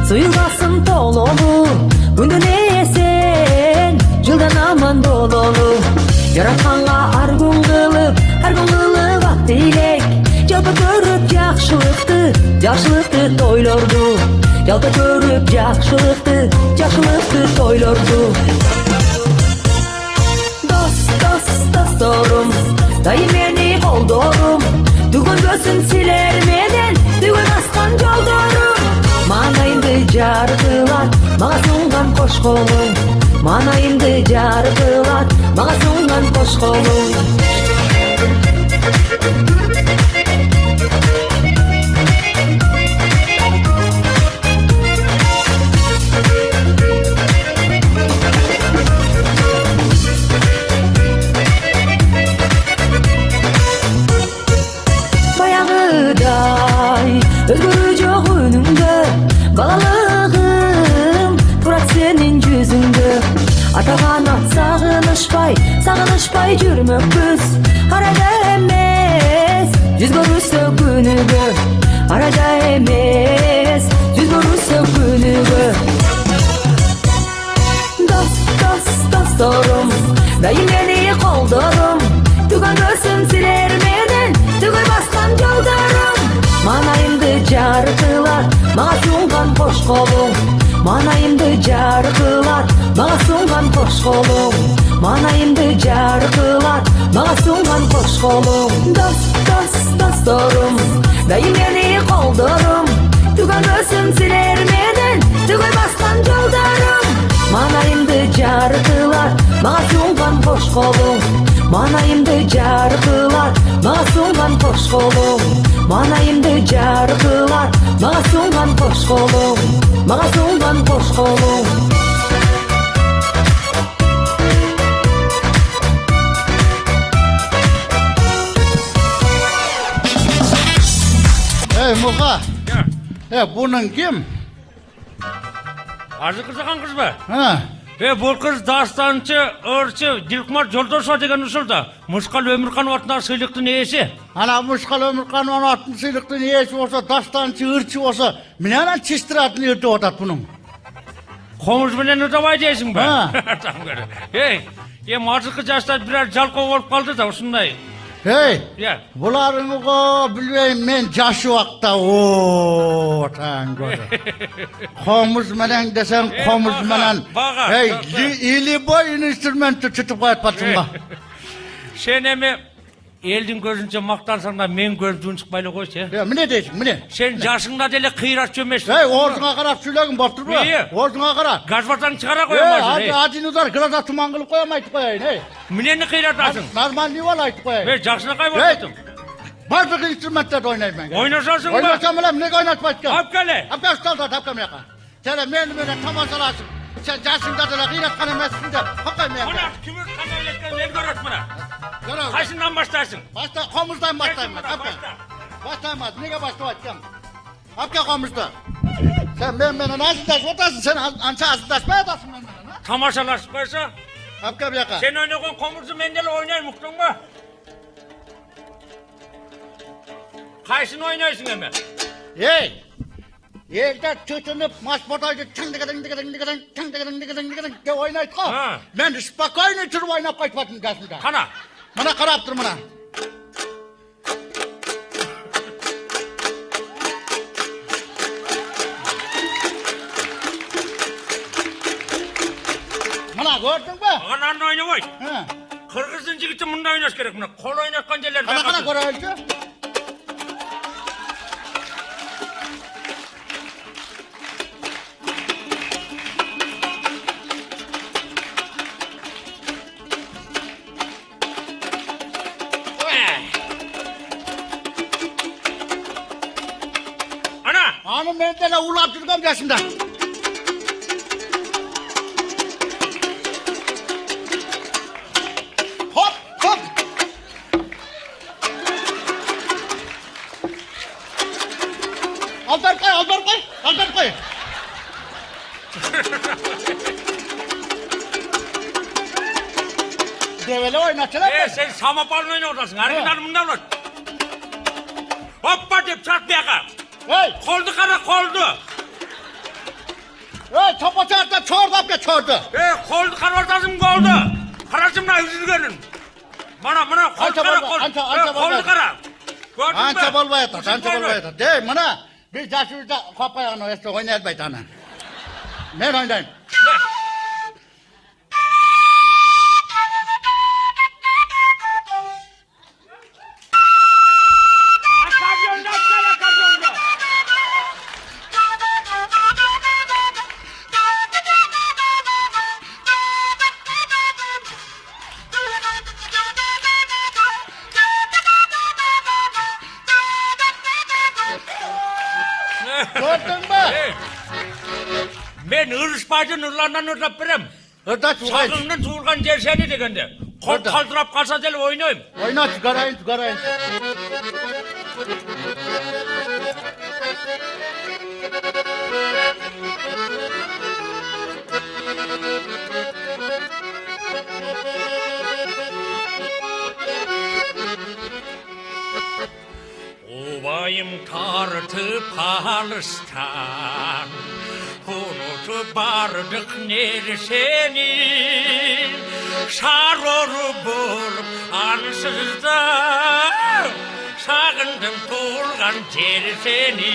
Suyulgasın tololu, gündün esen, жылдан аман бололу. Жаратканга ар күн кылып ак тилек. Жалпы көрүп жакшылыкты тойлорду. Жалпы көрүп жакшылыкты тойлорду. Досторум, дайым мени колдорум. Түгөнбөсүн силерменен, түгөн аскан жолдорум. Манайымды жаргылат, мага сунган кош колум. Манайымды жаргылат, мага сунган кош колум. Баягыдай өзгөрүү жок үнүңдө, балалыгым турат сенин жүзүңдө. Атаган ат сагынышпай жүрмөкпүз. Арада эмес, жүз көрүшсө күнүгө. Арада эмес, жүз көрүшсө күнүгө. Досторум, дайым мени колдорум. Түгөнбөсүн силер менен, түгөй баскан жолдорум. Манайымды жаркылат, мага сунган кош колум. Манайымды жаркылат, мага сунган кош колум. Манайымды жаркылат, мага сунган кош колум. Досторум, дайым мени колдорум. Түгөнбөсүн силер менен, түгөй баскан жолдорум. Манайымды жаркылат, мага сунган кош колум. Манайымды жаркылат, мага сунган кош колум. Манайымды жаркылат, мага сунган кош колум. Мага сунган кош колум. Muka. Bunun kim? Azı kızıған kız mı? Ha. Бұл қыз дастаншы, ұршы, Дилқұмар Жолдошева деген ұшылда. Мышқал Өмірқан атындағы сыйлықтың иесі. Ана Мышқал Өмірқан атындағы сыйлықтың иесі болса, дастаншы, ұршы болса, менен чистиратын ерді отат бұның. Қомызбенен ұдавай дейсің бе? Мазықы жастар біраз жалқау болып қалды да, осындай. Бұларыңығы білмейм, мен жашы уақытта таң көрі. Қомыз менен десен, қомыз менен. Или бой инструментті чүтіп қойып батсың ба? Сен әме елдің көзінше мақтансаң да мен көздің шықпайлы ғой се. Міне дейсің, міне. Сен жасыңда деле қиырат жөмесің. Орзыңа қарап сөйлегін баптыр ба? Орзыңа қарап. Газбатан шығара қойамайсың. Один удар града тұман қылып қоям айтып қояйын. Мінені қиыратасың? Нормальный бол айтып қояйын. Жақсына қай болдың? Барлық инструменттерді ойнаймын. Ойнасасың ба? Ойнасам білем, неге ойнатпайды кен? Ап кәлі. Ап кәлі ұсталды, тапқа мияқа. Sen meni tamaşalasın. Sen yaşında da kıyratkan emezsin de. Hakay men. Ana kim ötken öğretken el görürt bana. Görüyorum. Kaysından başlarsın? Başta komuzdan başlayayım ben. Hakay. Başla. Başlayamaz. Nege başlayacağım? Hakay komuzda. Sen beni nasıl taş otasın? Sen anca asıl taş mı otasın ben beni? Tamaşalar koysa. Hakay bir yaka. Sen oynayın komurcu mendeli oynayın muhtun mu? Kaysını oynaysın hemen. Hey! Yerde tütünüp maç botaydı çın diye oynaydı ko. Ha. Ben spokojno turib oynab qaytmadim gasmda. Kana. Mana qarab tur mana. Mana gördün mü? Ananla oynamayı. Ha. Kırgızın jigiti munda oynaş gerek buna. Kol oynatkan jeler. Kana görüldü. Ana. Anı men de ulab turgam yaşımda. Hop hop. Altar koy. Develi oynatıyorlar mı? Sen samaparla oyna oradasın. Hareket bunda ulan. Hoppa deyip çarp bir yaka. Hey! Koldu kara koldu. Hey! Topa çarptı, çordu. Koldu kara ortasın koldu. Karasımla yüzünü görün. Mana koldu Anca kara bolma, koldu. anca bolma. Koldu kara. Gördün mü? Anca bolmayatır. Dey, mana biz yaşımızda kopayağını oynaştı, oynayalmaydı ana. Men oynayın. Akaryonda, akaryonda. Gördün mü? Ben ırışpacı nurlarından ırlap verem. Hırda çuğayın. Sakınının tuğulgan cerseni degende. Kol Orada. kaldırıp kalsa del oynayayım. Oyna, çıkarayın. Ovayım tartıp alıştan, unutup bardık neresini, sarhoru bulup ansızdan, sağındım tuğulgan cerseni.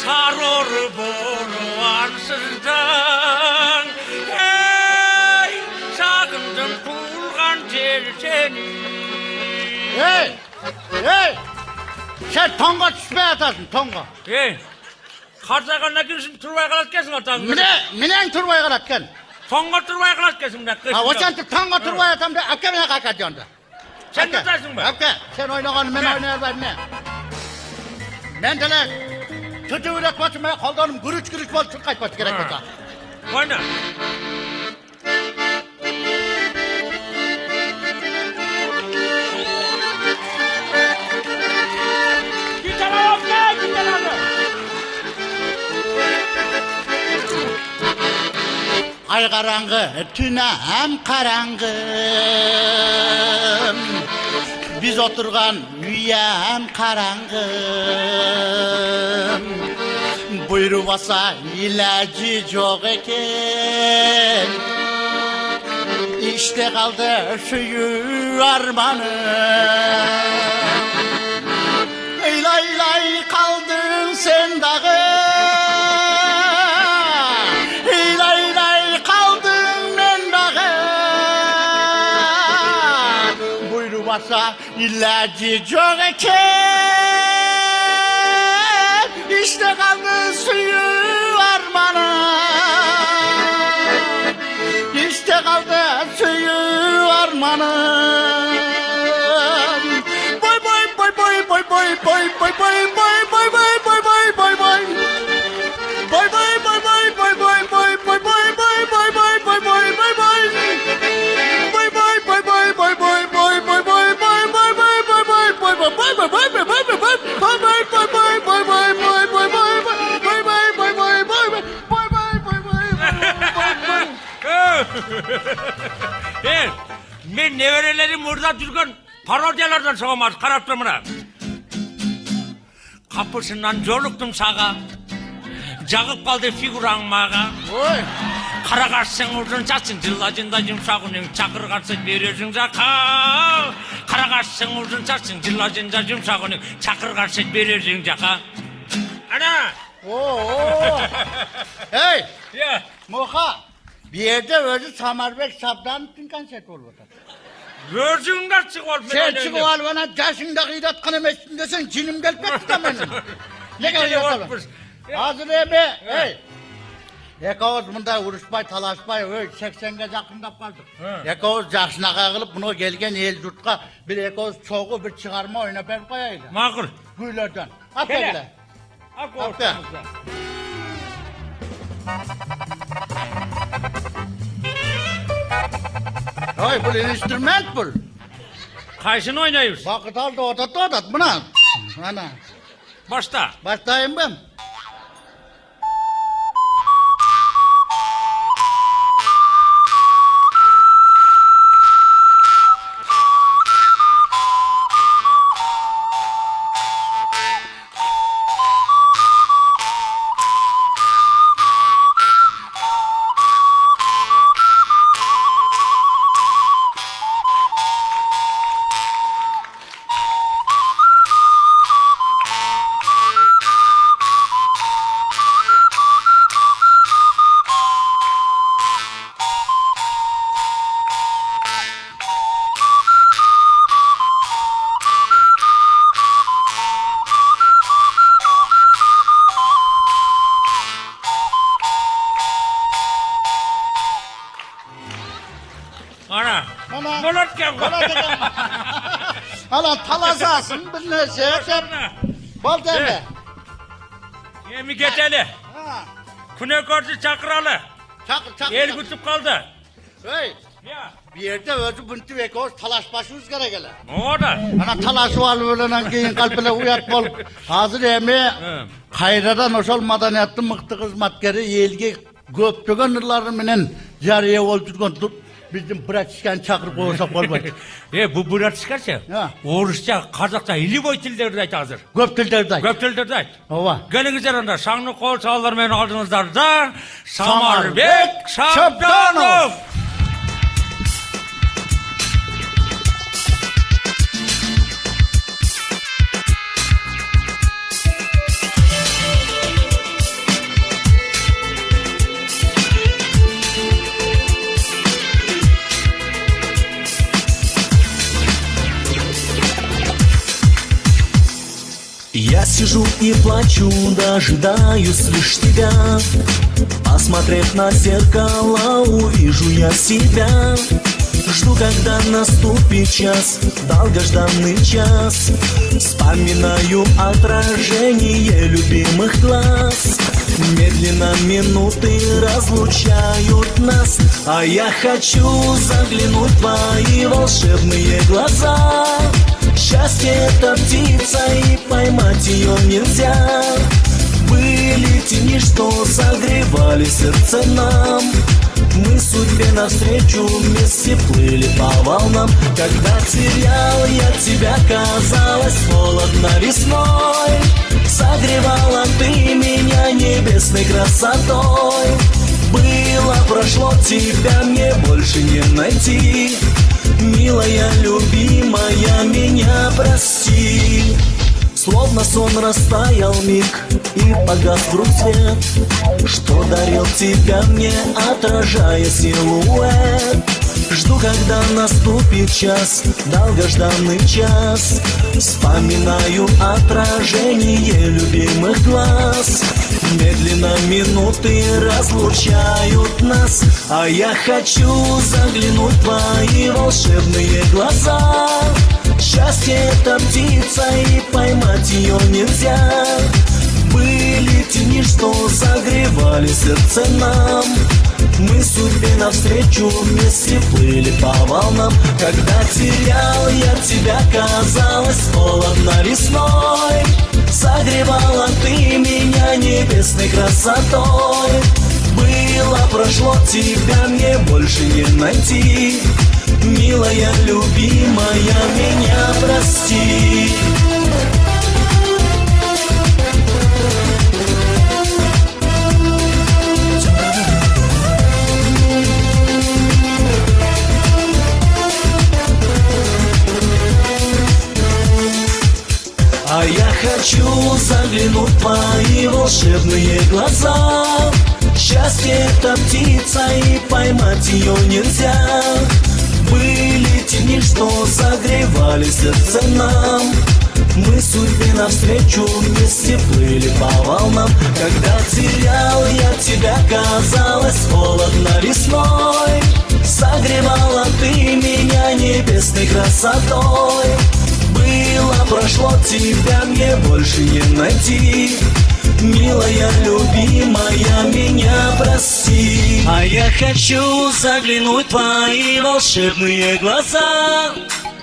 Sarhoru bulup ansızdan, hey, sağındım tuğulgan cerseni. Hey! Sen tonga düşmeye atasın, tonga. Karzaganda girsin turbaya kalat kesin atan. Minen turbaya kalatken. Tonga turbaya kalat kesin de. Ha, o sen tonga turbaya atam da, akka mene kakatıyorsun da. Sen ne dersin be? Akka, sen oynağını men oynayalım ne? Men de lan, tütü üretmesi men kaldanım, gürüç bol çık kaytması gerek burada. Oyna. Gitar yok ne? Gitar yok. Ay karanğı, tünem karanğı. Biz oturgan üyem karanğı. Buyruğu basa ilacı çok eken. İşte kaldı suyu armanım. Lay kaldın sen dağı. Lay kaldın ben dağı. Buyruğu basa ilacı çok eken. İşte kaldı suyu armanım. İşte kaldı suyu armanım. Boy boy boy boy boy boy boy boy boy boy boy boy boy boy boy boy. Men nevarelerim burada durgan parodiyalardan soğumaz. Karap dur buna. Kapısından joluktum sağa. Jagıp kaldı figuran mağa. Oy. Kara karşısın uzun saçın cillacında yumşağının çakır karşı veriyorsun zaka. Kara karşısın uzun saçın cillacında yumşağının çakır karşı veriyorsun zaka. Ana. Oo. Hey. Ya. Moha. Bir yerde özü Samarbek Sabdan için konser olur. Gözünden çık ol. Sen çık ol bana yaşında kıydat kanım etsin desen cinim gelip etsin benim. Ne kadar yapalım? Hazır ebe. Hey. Ekavuz bunda vuruşpay, talaşpay, 80'ge yakındap kaldık. Ekavuz yaşına kağılıp bunu gelgen el yurtqa bir ekavuz çoğu bir çıkarma oynap el koyaydı. Makul. Güllerden. At Hele. öyle. Ak Oy bu instrument bu. Kaysını oynayıyoruz. Vakit aldı odat buna. Ana. Başta. Başlayayım ben. Ana. Ana. Bulut gel. Ana talasasın bir ne şey yap. Bol deme. Yemi geçeli. Ha. Kune kordu çakralı. Çakır. El kutup kaldı. Hey. Ya. Bir yerde özü buntu ve koş talaş başımız kere gele. O da. Ana talaşı var böylenen keyin kalbine uyat bol. Hazır emi hayradan oşol madaniyatlı mıktı kızmatkeri yelgi köpçögen yılları menen jariye olturgan bizim pratisken çakır koysak olmaydı. Bu burat çıkarsa. Ha. Oğuzca, Kazakça, Livoy tilleri de hazır. Göp tilderday. Göp tilleri de. Ova. Gelingizler anda şanlı kol sağlarmen aldığınızda Samarbek Samarbek Şaptanov. Şaptanov. Я сижу и плачу, дожидаюсь лишь тебя. Посмотрев на зеркало, увижу я себя. Жду, когда наступит час, долгожданный час. Вспоминаю отражение любимых глаз. Медленно минуты разлучают нас, а я хочу заглянуть в твои волшебные глаза. Счастье — это птица, и поймать ее нельзя. Были тени, что согревали сердце нам. Мы судьбе навстречу вместе плыли по волнам. Когда терял я тебя, казалось холодно весной. Согревала ты меня небесной красотой. Было, прошло, тебя мне больше не найти. Милая, любимая, меня прости. Словно сон растаял миг и погас вдруг свет, что дарил тебя мне, отражая силуэт. Жду, когда наступит час, долгожданный час. Вспоминаю отражение любимых глаз. Медленно минуты разлучают нас, а я хочу заглянуть в твои волшебные глаза. Счастье — это птица, и поймать ее нельзя. Были тени, что согревали сердце нам. Мы судьбе навстречу вместе плыли по волнам. Когда терял я тебя, казалось холодно весной. Согревала ты меня небесной красотой. Было, прошло, тебя мне больше не найти. Милая, любимая, меня прости. А я хочу заглянуть в твои волшебные глаза. Счастье — это птица, и поймать ее нельзя. Были тени, что согревали сердце нам. Мы судьбе навстречу вместе плыли по волнам. Когда терял я тебя, казалось холодно весной. Согревала ты меня небесной красотой. Было, прошло, тебя мне больше не найти. Милая, любимая, меня прости. А я хочу заглянуть в твои волшебные глаза.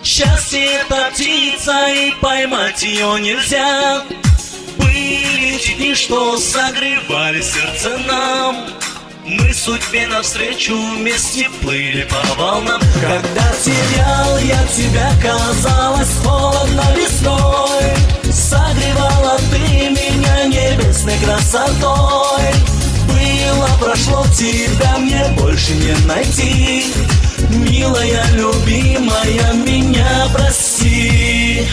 Счастье — это птица, и поймать ее нельзя. Были дни, что согревали сердце нам. Мы судьбе навстречу вместе плыли по волнам. Когда терял я тебя, казалось холодно весной. Согревала ты меня небесной красотой. Было, прошло, тебя мне больше не найти. Милая, любимая, меня прости.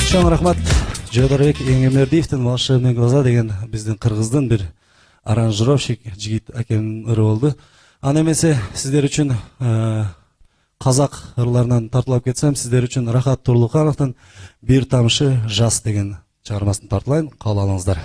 Чоң рахмат. Жодорбек Эңемердиевтин «Волшебные глаза» деген биздин кыргыздын бир аранжировщик жигит акемдин ыры болду. Аны эмесе сиздер үчүн казак ырларынан тартылап кетсем, сиздер үчүн Рахат Турлукановдун «Бир тамшы жас» деген чыгармасын тартылайын. Кабыл алыңыздар.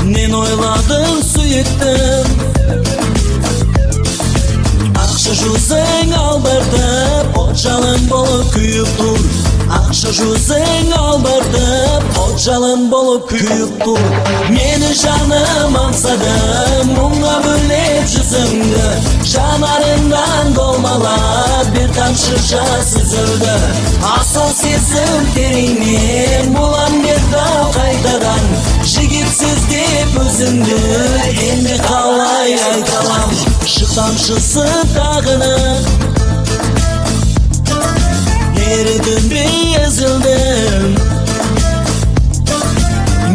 Мен ойладым, сүйіктім. Ақша жүзің албыртып, от жалын болып күйіп тұр. Ақша жүзің албыртып, от жалын болып күйіп тұр. Мені жаным аңсады, мұңға бөлеп жүзіңді. Жанарыңнан долмалап, бір тамшы жас үзілді. Асыл сезім тереңнен, бұлан берді қайтадан. Жігітсіз деп өзіңді, енді қалай айталам. Тамшысы тағынып, ерідінбей езілдім.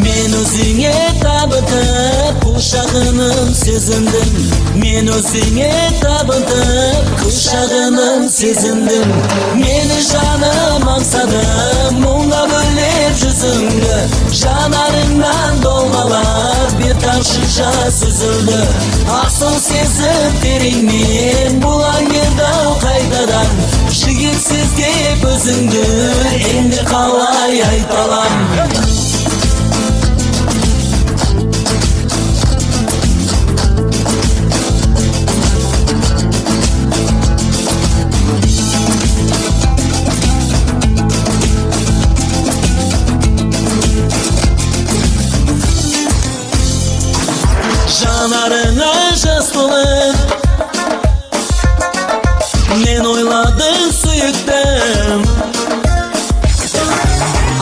Мен өзіңе табытып, құшағыным сезіндім. Мен өзіңе табытып, құшағыным сезіндім. Мені жаным аңсады, мұңға бөлеп жүзіңді. Жанарыңнан долмалап, бір тамшы жас үзілді. Асыл сезім тереңнен, бұлан берді қайтадан. Жігітсіз деп өзіңді, енді қалай айталам. Жанарына жас толып, мен ойладым, сүйіктім.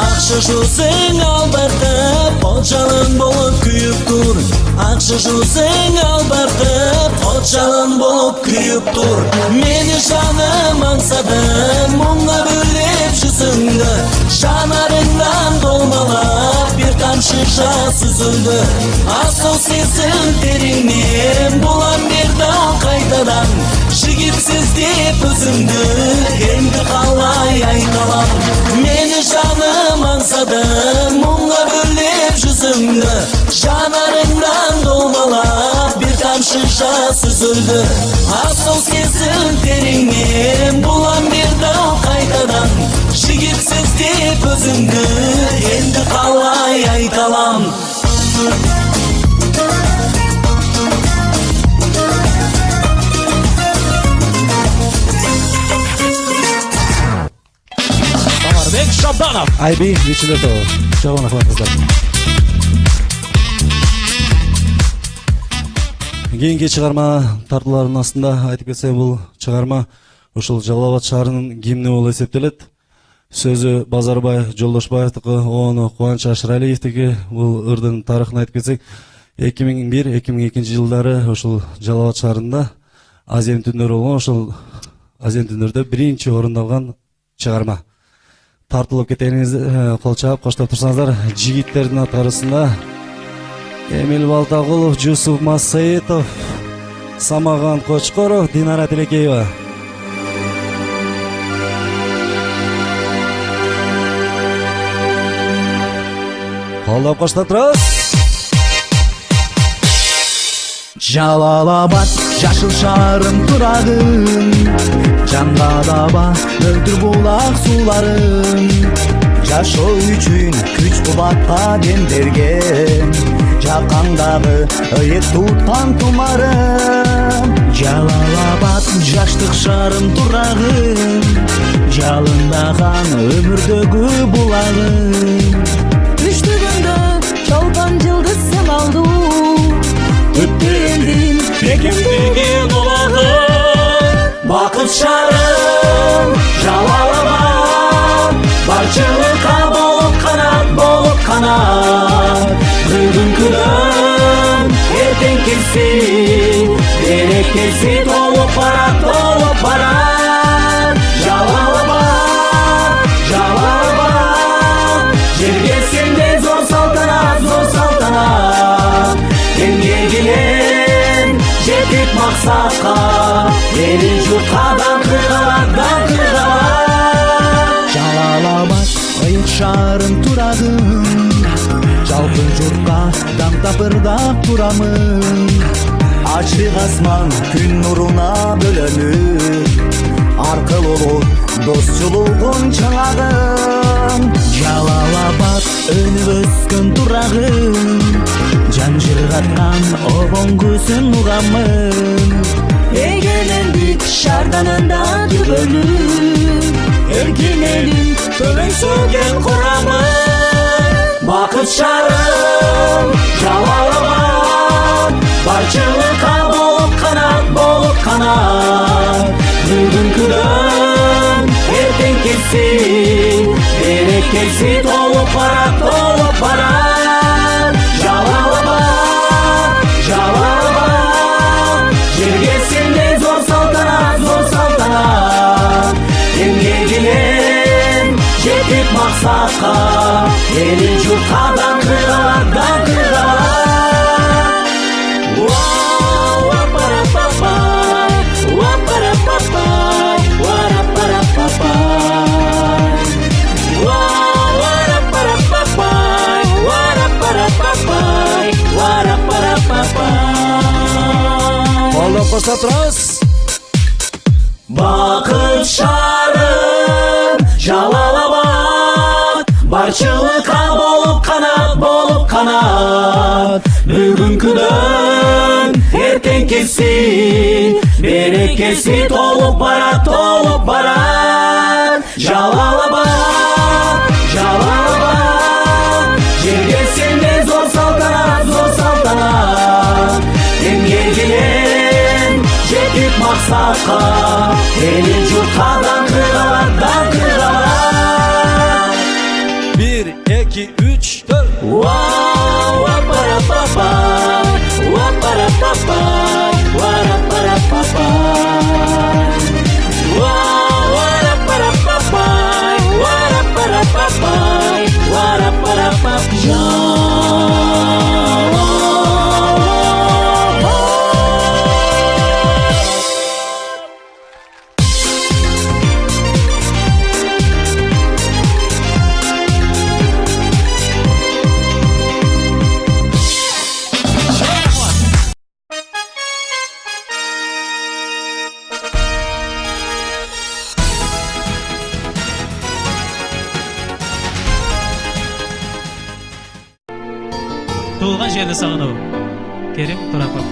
Ақша жүзің албыртып, от жалын болып күйіп тұр. Ақша жүзің албыртып, от жалын болып күйіп тұр. Мені жаным аңсады, мұңға бөлеп жүзіңді. Жанарыңнан долмалап, бір тамшы жас үзілді. Асыл сезім тереңнен, бұлан берді қайтадан. Жігітсіз деп өзіңді, енді қалай айталам. Мені жаным аңсады, мұңға бөлеп жүзіңді. Жанарыңнан долмалап, бір тамшы жас үзілді. Асыл сезім тереңнен, бұлан берді қайтадан. Жігітсіз деп көзүңдү энди калай айталам. Самарбек Шабданов. Айби Вичилетова. Чоң рахмат кыздар. Кийинки чыгарма тартууларынын астында айтып кетсем, бул чыгарма ушул Жалал Абад шаарынын гимни болуп эсептелет. Сөзү Базарбай Жолдошбаевдики, ону Кубанч Ашыралиевдики. Бул ырдын тарыхын айтып кетсек, 2001-2002 жылдары ушул Жалал Абад шаарында Азем түндөрү болгон, ушул Азем түндөрдө биринчи орундалган чыгарма. Тартылып кетениңиз, кол чаап коштоп турсаңыздар, жигиттердин аткарысында Эмил Балтагулов, Жусуп Масаитов, Самаган Кочкоров, Динара Телекеева. Колдоп коштоп турабыз. Жалал Абад жашыл шаарым турагым, жанга даба мөлдүр булак сууларым. Жашоо үчүн күч кубатка дем берген, жакандагы ыйык туткан тумарым. Жалал Абад жаштык шаарым турагым, жалындаган өмүрдөгү булагым. Түштүгүндө чолпон жылдыз сыналду, Өттүрендин бекемдеги булагы. Бакыт шаарым Жалал Абад, барчылыкка болуп канат. Бүгүнкүдөн эртеңкиси берекеси толуп барат. Жалал Абад, жерге сенде зор салтанат. Эмгегинен жетип максатка, элин журтка даңкыгалат. Жалал Абад ыйык шаарым турагым, жалпы журтка даң тапырдап турамын. Ачык асман күн нуруна бөлөнүп, аркыл болот достчулугун чыңагым. Жалал Абад өнүп өскөн турагым, жан жыргаткан обон көзүн угамын. эгемендик шаардан анда түбөлүм, Эркин элим төбөң сөгөн курамын. Бакыт шаарым Жалал Абад, барчылыкка болуп канат. Бүгүнкүдөн эртеңкиси берекеси толуп барат. Жалал Абад, жерге сенде зор салтанат. Эмгегинен жетип максатка, элин журтка даңкыгалат. Колдоп коштоп турабыз. Бакыт шаарым Жалал Абад, барчылыкка болуп канат. Бүгүнкүдөн эртеңкиси берекеси толуп барат. Жалал Абад, жерге сенде зор салтанат. Эмгегинен жетип максатка, элин журтка даңкыгалат. 1, 2, 3, 4. Туылған жерді сағынау. Керім Турапов.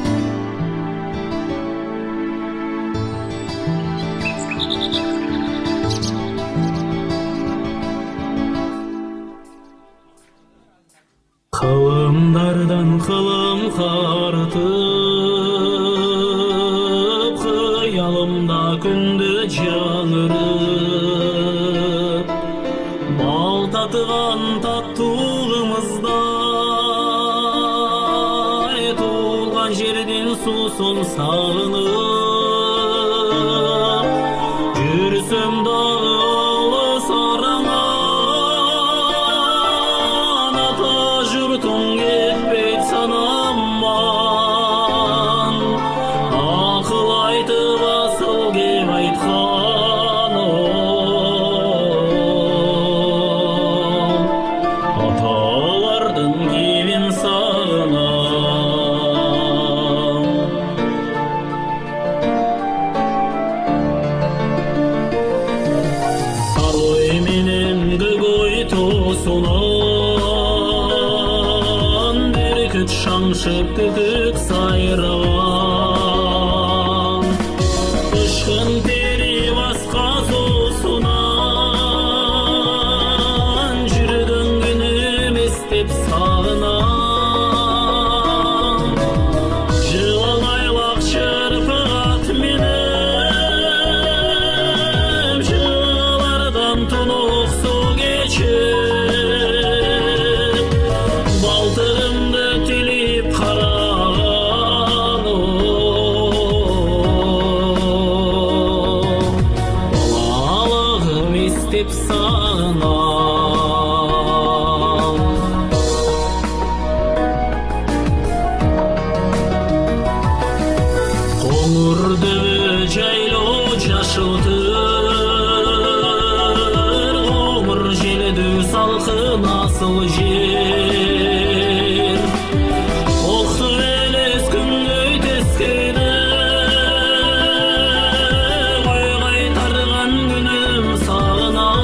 Қылымдардан қылым қартып, қиялымда күнді жаңырып, бал татыған таттулығымыздай, туылған жерден сусын сағынып, жүрсем дағы алыс араңан, ата жұртың кетпейді санаман, ақыл айтып асыл кеп айтқаным, аталардың кебін сағынам. Сарой менен гөгөй тосунан, бүркіт шаңшып күкік сайраған, ұшқын тери басқа зосунан, жүрдің күнім естеп сағынам. Жылан айлақ шырпығат менім, жылардан тұнық су кешіп, балтырымды тілеп қарағаным, балалығым естеп сағынам. Қоңырды жайлы жашылтыр, қоңыр желді салқын асыл жер, оқты елес күнгөй тескені, ой қайтарған күнім сағынам.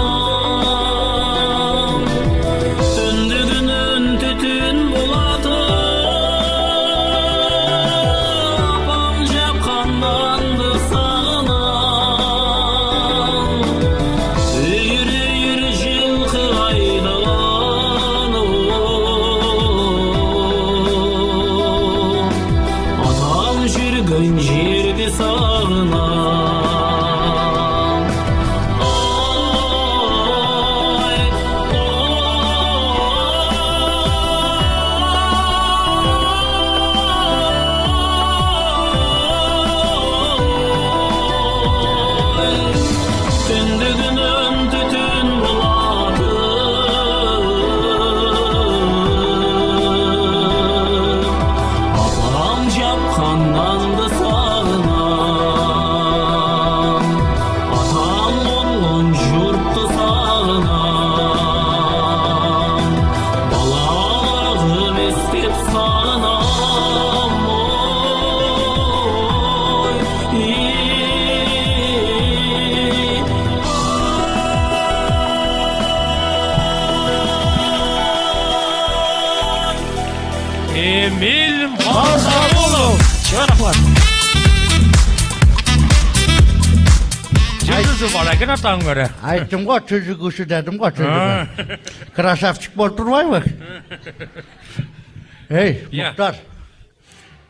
Түнді күнін түтін болатып, апам жапқан нанды сағынам. Үйір жылқы айдағаным, атам жүрген жерді сағынам. Ай, түнді күнім түтін болатып, апам жапқан нанды сағынам. Атам болған жұртты сағынам, балалығым естеп сағынам. Ой, Emil Marzabolov. Чарахлар. Жүргізі бар екен атаң көрі. Айттым ғой, түзігіші дедім ғой, түзігі. Красавчик болып тұрмай ма? Ей, Иә. Мұхтар,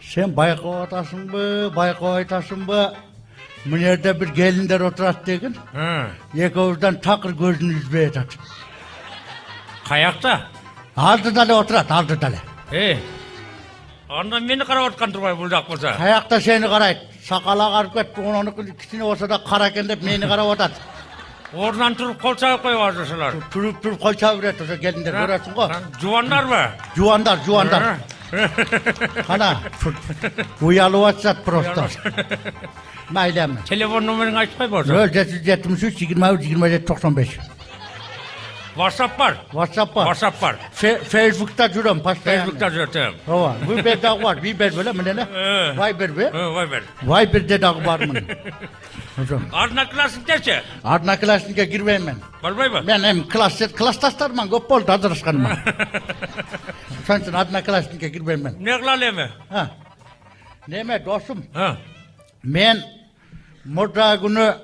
сен байқау атасың ба, байқау айтасың ба? Мына жерде бір келіндер отырады деген, екеуізден тақыр көзін үзбей айтады. Қаяқта? Алды дәле отырады, алды дәле. Онда мені қарап отқан тұрмай бұл жақ болса. Қаяқта сені қарайды, сақала қарып кетті, оны кішкене болса да қара екен деп мені қарап отады. Орнан тұрып қол шауып қойып ажырсылар. Тұрып қол шабырет, осы келіндер көресің ғой. Жуандар ба? Жуандар. Қана, ұялып атсат просто. Мәйлемін. Телефон номерін айтпай болса. 773-23-27-95. WhatsApp бар? WhatsApp бар. Facebook'ta жүрем, постоянно. Facebook'ta жүртем. Ова, Viber дағы бар, Viber бөле, міне не? Viber бе? Viber. Viber'de дағы бар міне. Arna klasinteçi. Adına klasınke girmeyim ben. Barmay mı? Ben hem klastaşlarım köp oldu hazırışkanım. Sen için adına klasınke girmeyim ben. Ne kılalım mı? Ha. Neme dostum? Ha. Men murda günü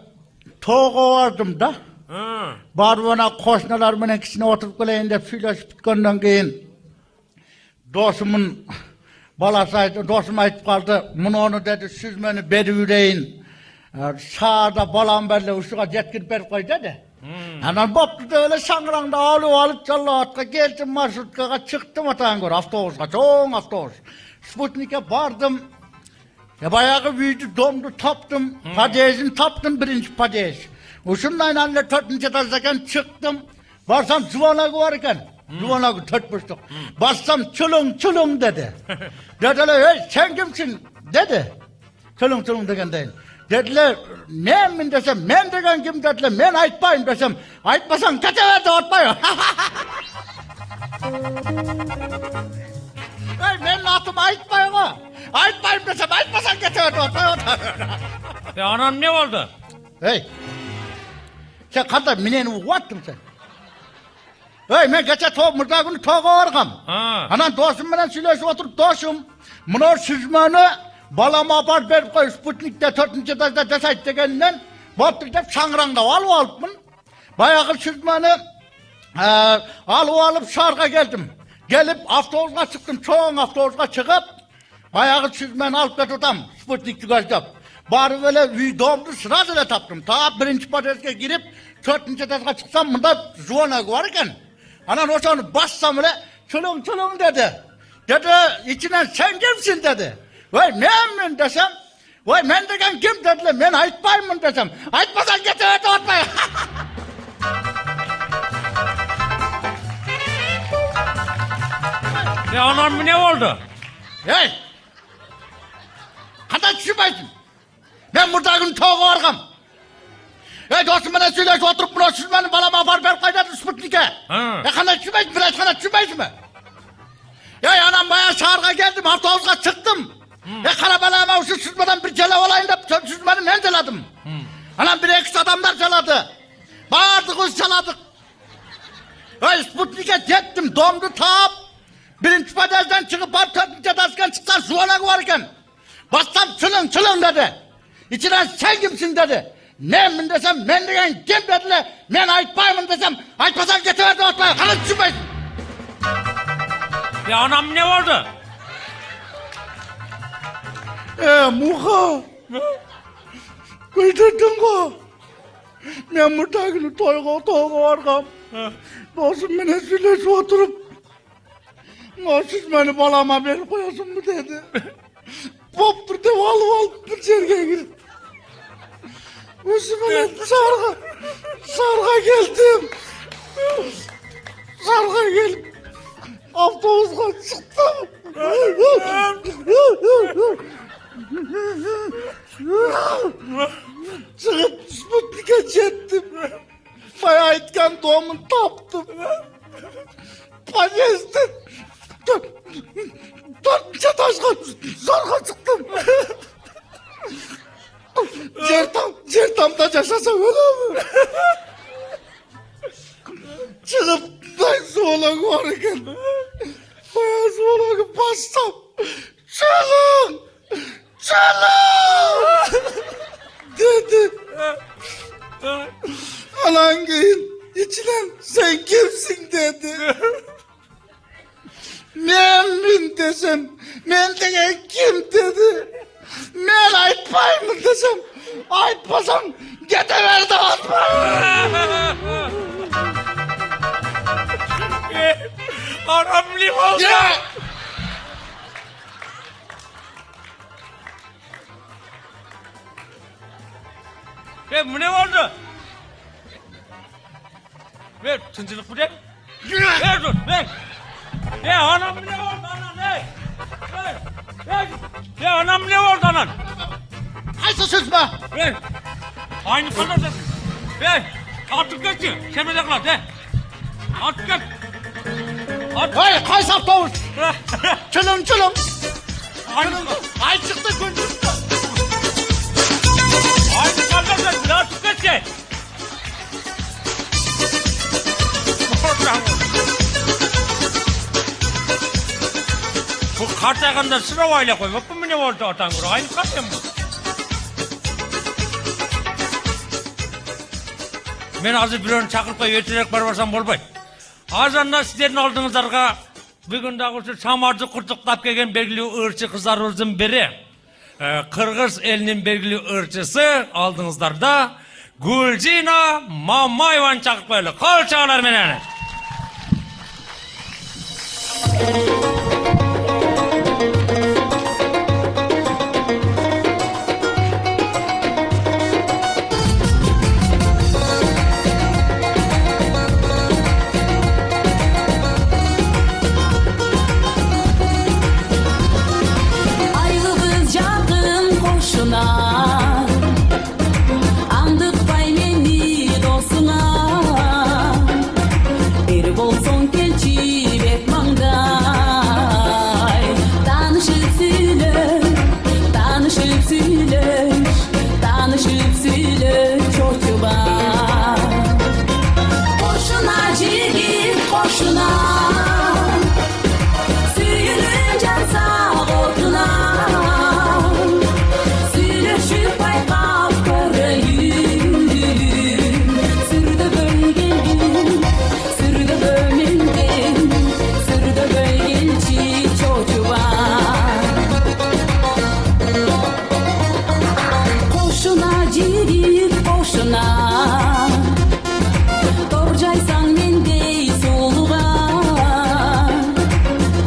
toğu vardım da. Ha. Barbana koşnalar bana kişine oturup geleyim de söyleşip bitkinden keyin dostumun balasaydı, dostum ayıp kaldı. Bunu onu dedi, siz beni beri yüreğin. Sağda balam belli, uçtuğa cetkir ber koy dedi. Anan boptu da öyle sangranda alıp çallatka geldim marşrutkaya çıktım atan gör, avtobusga, çoğun avtobus. Sputnik'e bardım. Bayağı büyüdü, domdu, taptım. Padezini taptım, birinci padez. Uşundan anne 4. etajdayken çıktım. Barsam Zuvanagı var iken. Zuvanagı 4,5. Bassam çulung dedi. Dediler, hey sen kimsin dedi. Çulung degen değil. Dediler, ne min desem, men degen kim dediler, men aytmayım desem. Aytmasan keteverdi atmayın. Hey men atım aytmayın ha. Aytmayım desem, aytmasan keteverdi atmayın. Anam ne oldu? Hey. Sen kadar mineni uvattın sen. Hey men geçe mırda günü toğa vargam. Anan dostum bana söyleşip oturup dostum. Bunu süzmanı balama apar berip koy Sputnik'te 4. etajda desayt degeninden boptuk dep şangranda alıpmın. Bayağı süzmanı alıp şarga geldim. Gelip avtobusga çıktım, çoğun avtobusga çıkıp bayağı süzmanı alıp getirdim Sputnik'ti gazdap. Bari böyle doğumdu sırasıyla taptım. Ta birinci patates'e girip 4. etajga çıksam bunda Zuvanagı var iken. Anan o zaman bassam öyle çulung dedi. Dedi içinden sen kimsin dedi. Vay ne min desem. Vay men degen kim dediler. Men aytmayım desem. Aytmasan getirdi atmayın. Anam ne oldu? Hey. Kadar düşürmeysin. Ben burada gün toğu vargam. Hey dostum bana söyleş oturup buna süzmenin balama apar ver kaynadı Sputnik'e. Kanat düşürmeysin biraz kanat düşürmeysin mi? Hey anam bayağı şarga geldim avtobusga çıktım. Karabalama uşu süzmeden bir cele olayın da süzmenin ben celadım. Anam bir eksik adamlar celadı. Bağırdık uz celadık. Hey Sputnik'e gittim domdu tap. Birinci padezden çıkıp 4. etajdan çıksan Zuvanagı var iken. Bassam çulung dedi. İçinden sen kimsin dedi. Ne min desem men degen kim dediler. Men aytmayım desem aytmasam getirdi atmayın. Kanat düşürmeyin. Anam ne oldu? Muha. Kıydırdın ko. Men burada günü toğu vargam. Dostum bana söyleşip oturup. Siz beni balama verip koyasın mı dedi. Boptur de val bir çergeye girip. Üstüme sarga geldim. Sarga gelip avtobusga çıktım. Çıkıp Sputnik'e gittim. Bayağı etken doğumun taptım. Patates'ten 4. etajga zorga çıktım. Certamda yaşasam öyle mi? Çıkıp ben Zuvanagı var iken bayağı Zuvanagı bassam çulung dedi. Anan giyin içinden sen kimsin dedi. Men desem, men degen kim dedi. Men aytmayım desem, aytmasam geteverdi atmayın. Anam ne oldu? Bu ne oldu? Ver tıncılık bu ne? Ver dur ver. Anam ne oldu anan ver. Anam ne oldu anan? Haysı süzme. Ver. Aynı kadar da. Ver. Artık geçti. Kemede kal de. Artık geç. Hey kays avtobus. Çulung. Aynı Ay çıktı gün çıktı. kadar da. Bu kartaganda sıra vayla koy. Bakın mı ne oldu atan kuru? Aynı kart mı? Men hazır birini çakırıp ötürerek barbarsam bolbay. Azanda sizlerin aldığınızlarga bugün dağısı Samar'da kurtuklap kelgen belgili ırçı kızlarımızın biri. Kırgız elinin belgili ırçısı aldığınızlarda Gulcina Mamayvan çakıp böyle. Kol çağlar menen. Ayrılız yakın koşuna Andıkpay meni dostuna Bir bolson kelçi bek mangday Tanışıp süyle Tanışıp süyle Tanışıp süyle çocuğa Koşuna cigit koşuna Süyünün can sağ otuna Süleşip baykap köreyim Sürde bölgelin Sürde bölündün Sürde bölgelci çocuğa Koşuna cirit koşuna Dorcaysan mendey soluğa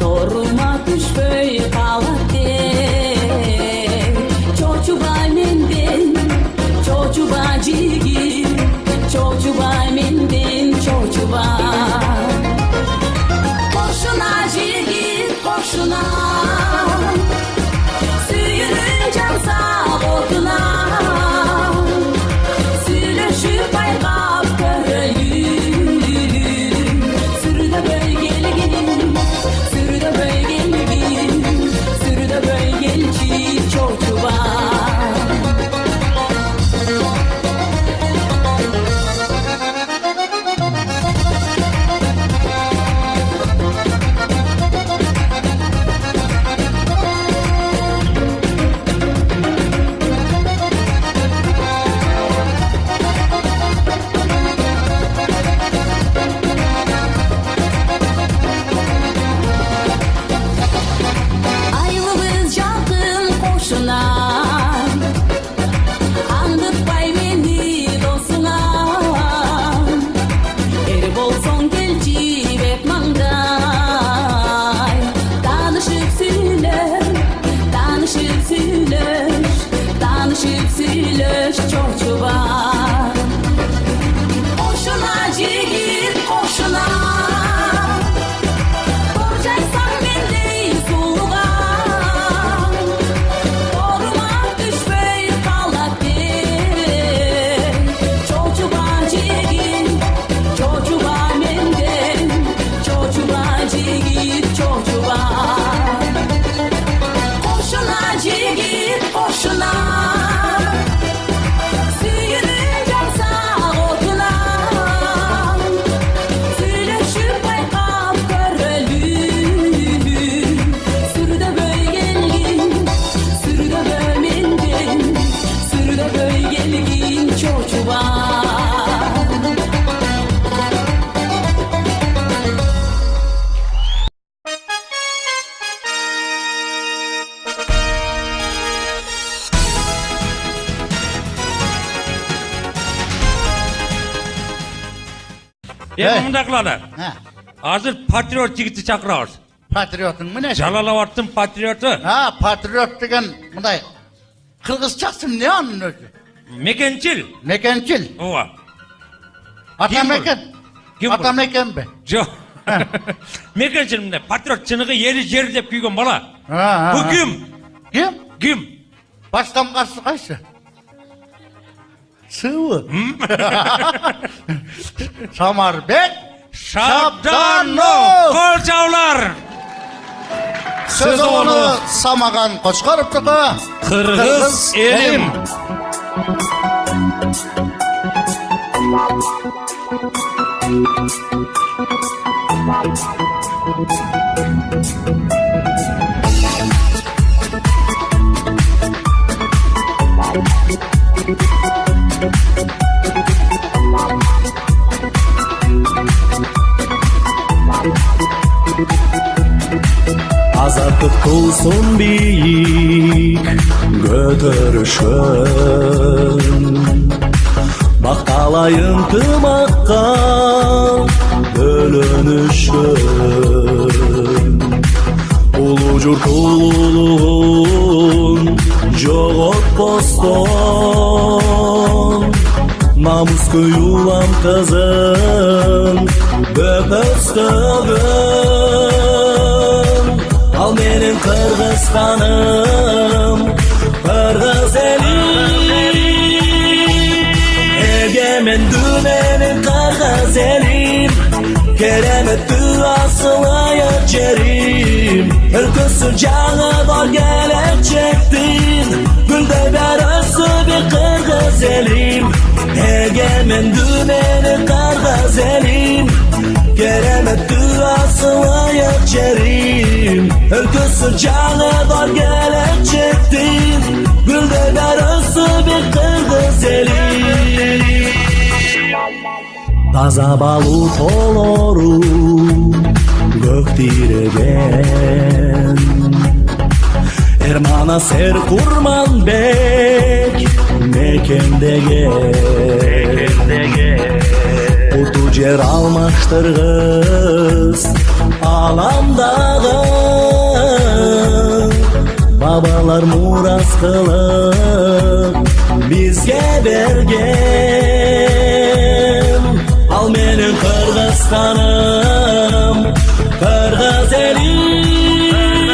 Doğruma düşböy kalatte Çocuğa menden Çocuğa cigi Çocuğa menden çocuğa Koşuna cigi koşuna Süyünün can sağ otuna Süleşip baykap köreyim Sürüde bölgelgin Sürüde bölgelgin Sürüde bölgelci çocuğa Ayrılız yakın koşuna Andıkpay meni dostuna Er bolson kelçi bek mangday Tanışıp süyle Tanışıp süleş Tanışıp süleş çocuğa Koşuna cigit koşuna Dorcaysan mendey soluğa Doğruma düşböy kalatte Çocuğa cigit Çocuğa menden Çocuğa cigit çocuğa Koşuna cigit koşuna Süyünün can sağ otuna Süleşip baykap körelüm Sürüde bölgelgin Sürüde bölmendin Sürüde bölgelgin çocuğa Hem munda kılana. Ha. Hazır patriot jigiti çakırağız. Patriotun mu ne? Jalalabaddın patriotu. Ha, patriot degen bunday. Kırgızçasın ne onun özü? Mekençil. Mekençil. Ova. Atameken. Kim bu? Atameken be. Jo. Mekençil minde patriot çınığı yeri dep kuygun bala. Ha. Bu kim? Kim? Kim? Baştan karşı kaysı. Sıvı. Samarbek. Şabdano. Kol çavlar. Söz onu Samagan Koçkarıptıkı. Kırgız elim. Artık tulsun biyik götürüşün Bakkalayın tımakka bölünüşün Ulu jurt ululuğun joğotposton Namus kuyulam kızın böpöstөгün Al menin Kırgızstanım Kırgız elim Egemen dümenin Kırgız elim Keremet duasılayık cerim Ülküsü canı var gelecektin Gülde berösü bir Kırgız elim Egemen dümenin Kırgız elim Keremet duasılayık cerim Ülküsü canı var gelecektin Gülde berösü bir Kırgız elim Taza balut oloru gök diregen Ermana ser kurman bek mekendegen Kutu jer almaktırgız alamdağı Babalar muras kılıp bizge bergen Al menin Kırgızstanım Kırgız elim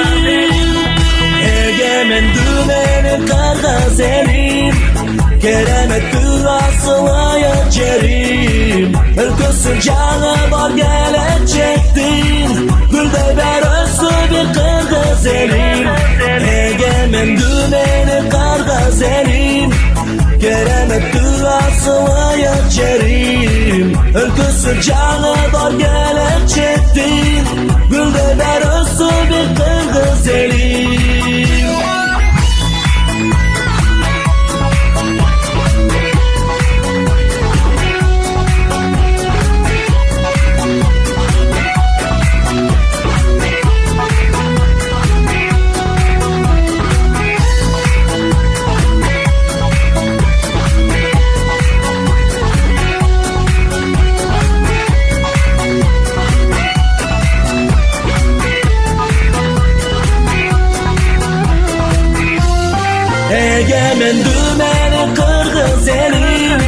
Egemen dümenin Kırgız elim Keremet duasılayık cerim Ülküsü canı var gelecektin Gülde berösü bir Kırgız elim Egemen dümenin Kırgız elim Keremet duasılayık cerim Ülküsü canı var gelecektin Gülde berösü bir Kırgız elim Egemen dümenin Kırgız elim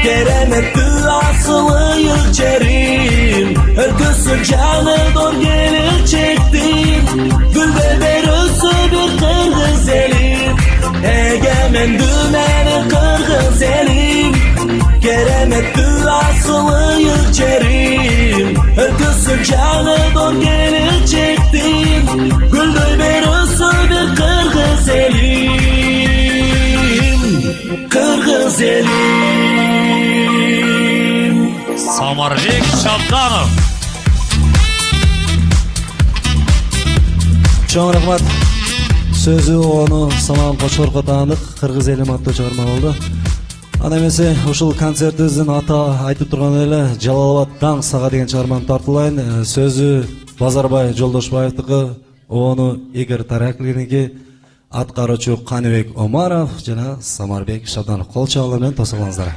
Keremet duasılayık cerim Ülküsü canı dor gelecektin Gülde berösü bir Kırgız elim Egemen dümenin Kırgız elim Keremet duasılayık cerim Ülküsü canı dor gelecektin Gülde berösü bir Kırgız elim Kırgız elim Самарбек Шабданов Чоң рахмат. Сөзү onu Самал Кочкорго таандык Кыргыз элим аттуу чыгарма болду. Ана эмесе ушул концертибиздин аты айтып тургандай эле Жалалабад таң сага деген чыгарманы тартуулайын. Сөзү Базарбай Жолдошбаевдики, onu Игорь Тараклиники, аткаруучу Каныбек Омаров жана Самарбек Шабданов. Кол чабуулар менен тосуп алыңыздар.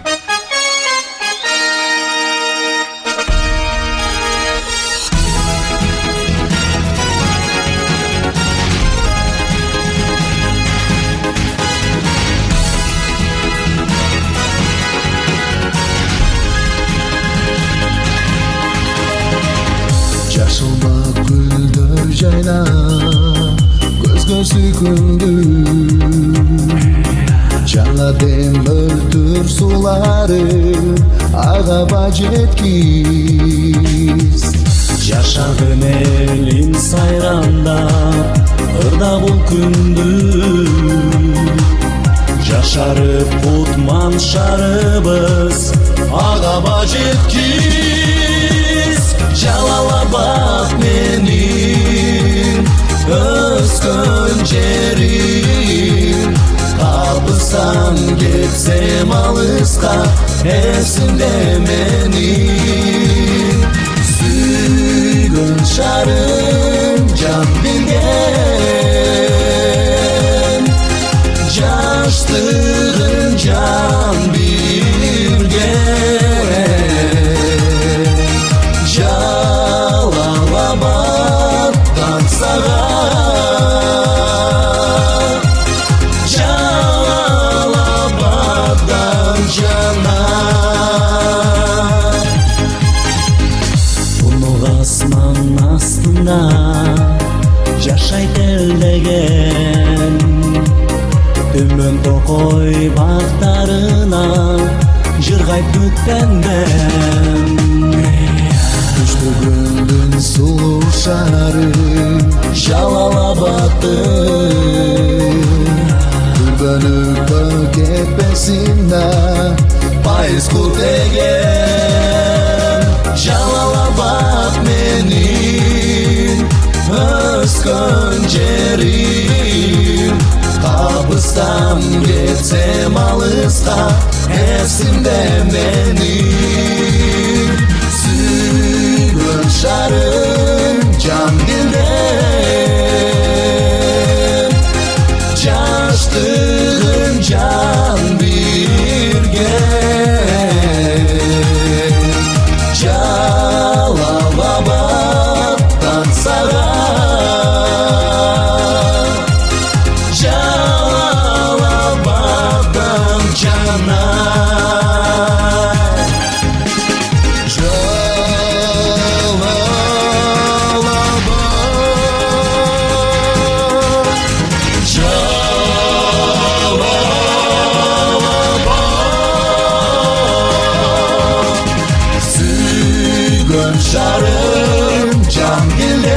Жашылма гүлдөр жайна көзгө сүйкүмдүү жаңа дем мөлтүр сулары агаба жеткиз Жашагын элим сайранда ырда бул күндү Жашарып кутман шарыбыз агаба жеткиз Жалалабад менин өскөн жерим Калпысам кетсем алыска эсимде менин Сүйгөн шарым жан берген деген Төмөн токой бактарынан жыргайт өткөндөн Күндүн сулуу шаары Жалалабадтын Күрбөнүккө кепесине Пайыз кутеген Жалалабад менин өскөн жерим Кабыстан кетсем алыска эсимде менин Сүйгөн шарым жан билген Жаштыгым жан билген Жалалабадтан сага Жалалабадтан жана Şarım can bilen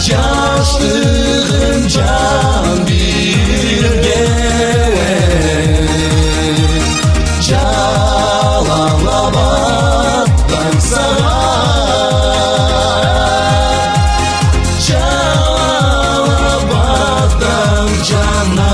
Yaşlığım can bilgen Calalabad'dan sana Calalabad'dan cana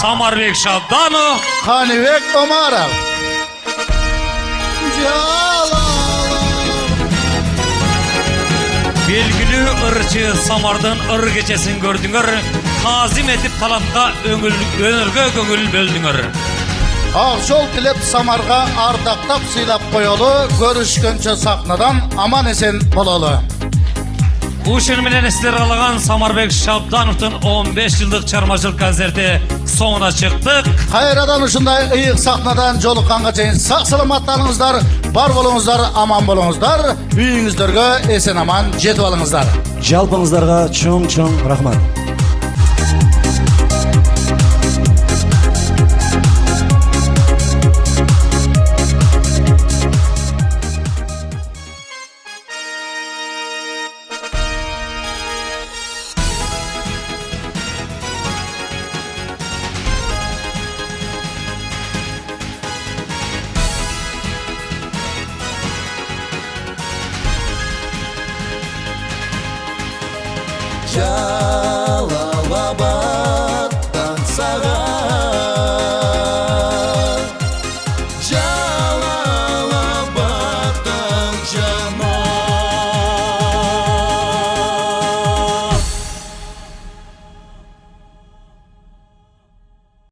Самарбек Шабданов, Kanibek Omarov. белгілі ырчы Самардың ыр кечесін көрдіңір, тазим етіп талантқа өнерге көңіл бөлдіңір. Ақжол тілеп Самарға ардақтап сыйлап қойылы, көрішкенше сахнадан аман есен болалы. Ушын менен сіздер қалаған Самарбек Шабдановтың 15 жылдық чармашылық концерті соңына шықтық. Қайрадан ұшындай ұйық сахнадан жолыққанға чейін сақ саламаттарыңыздар, бар болыңыздар, аман болыңыздар, үйіңіздерге есен аман жетіп алыңыздар. Жалпыңыздарға чоң рахмат.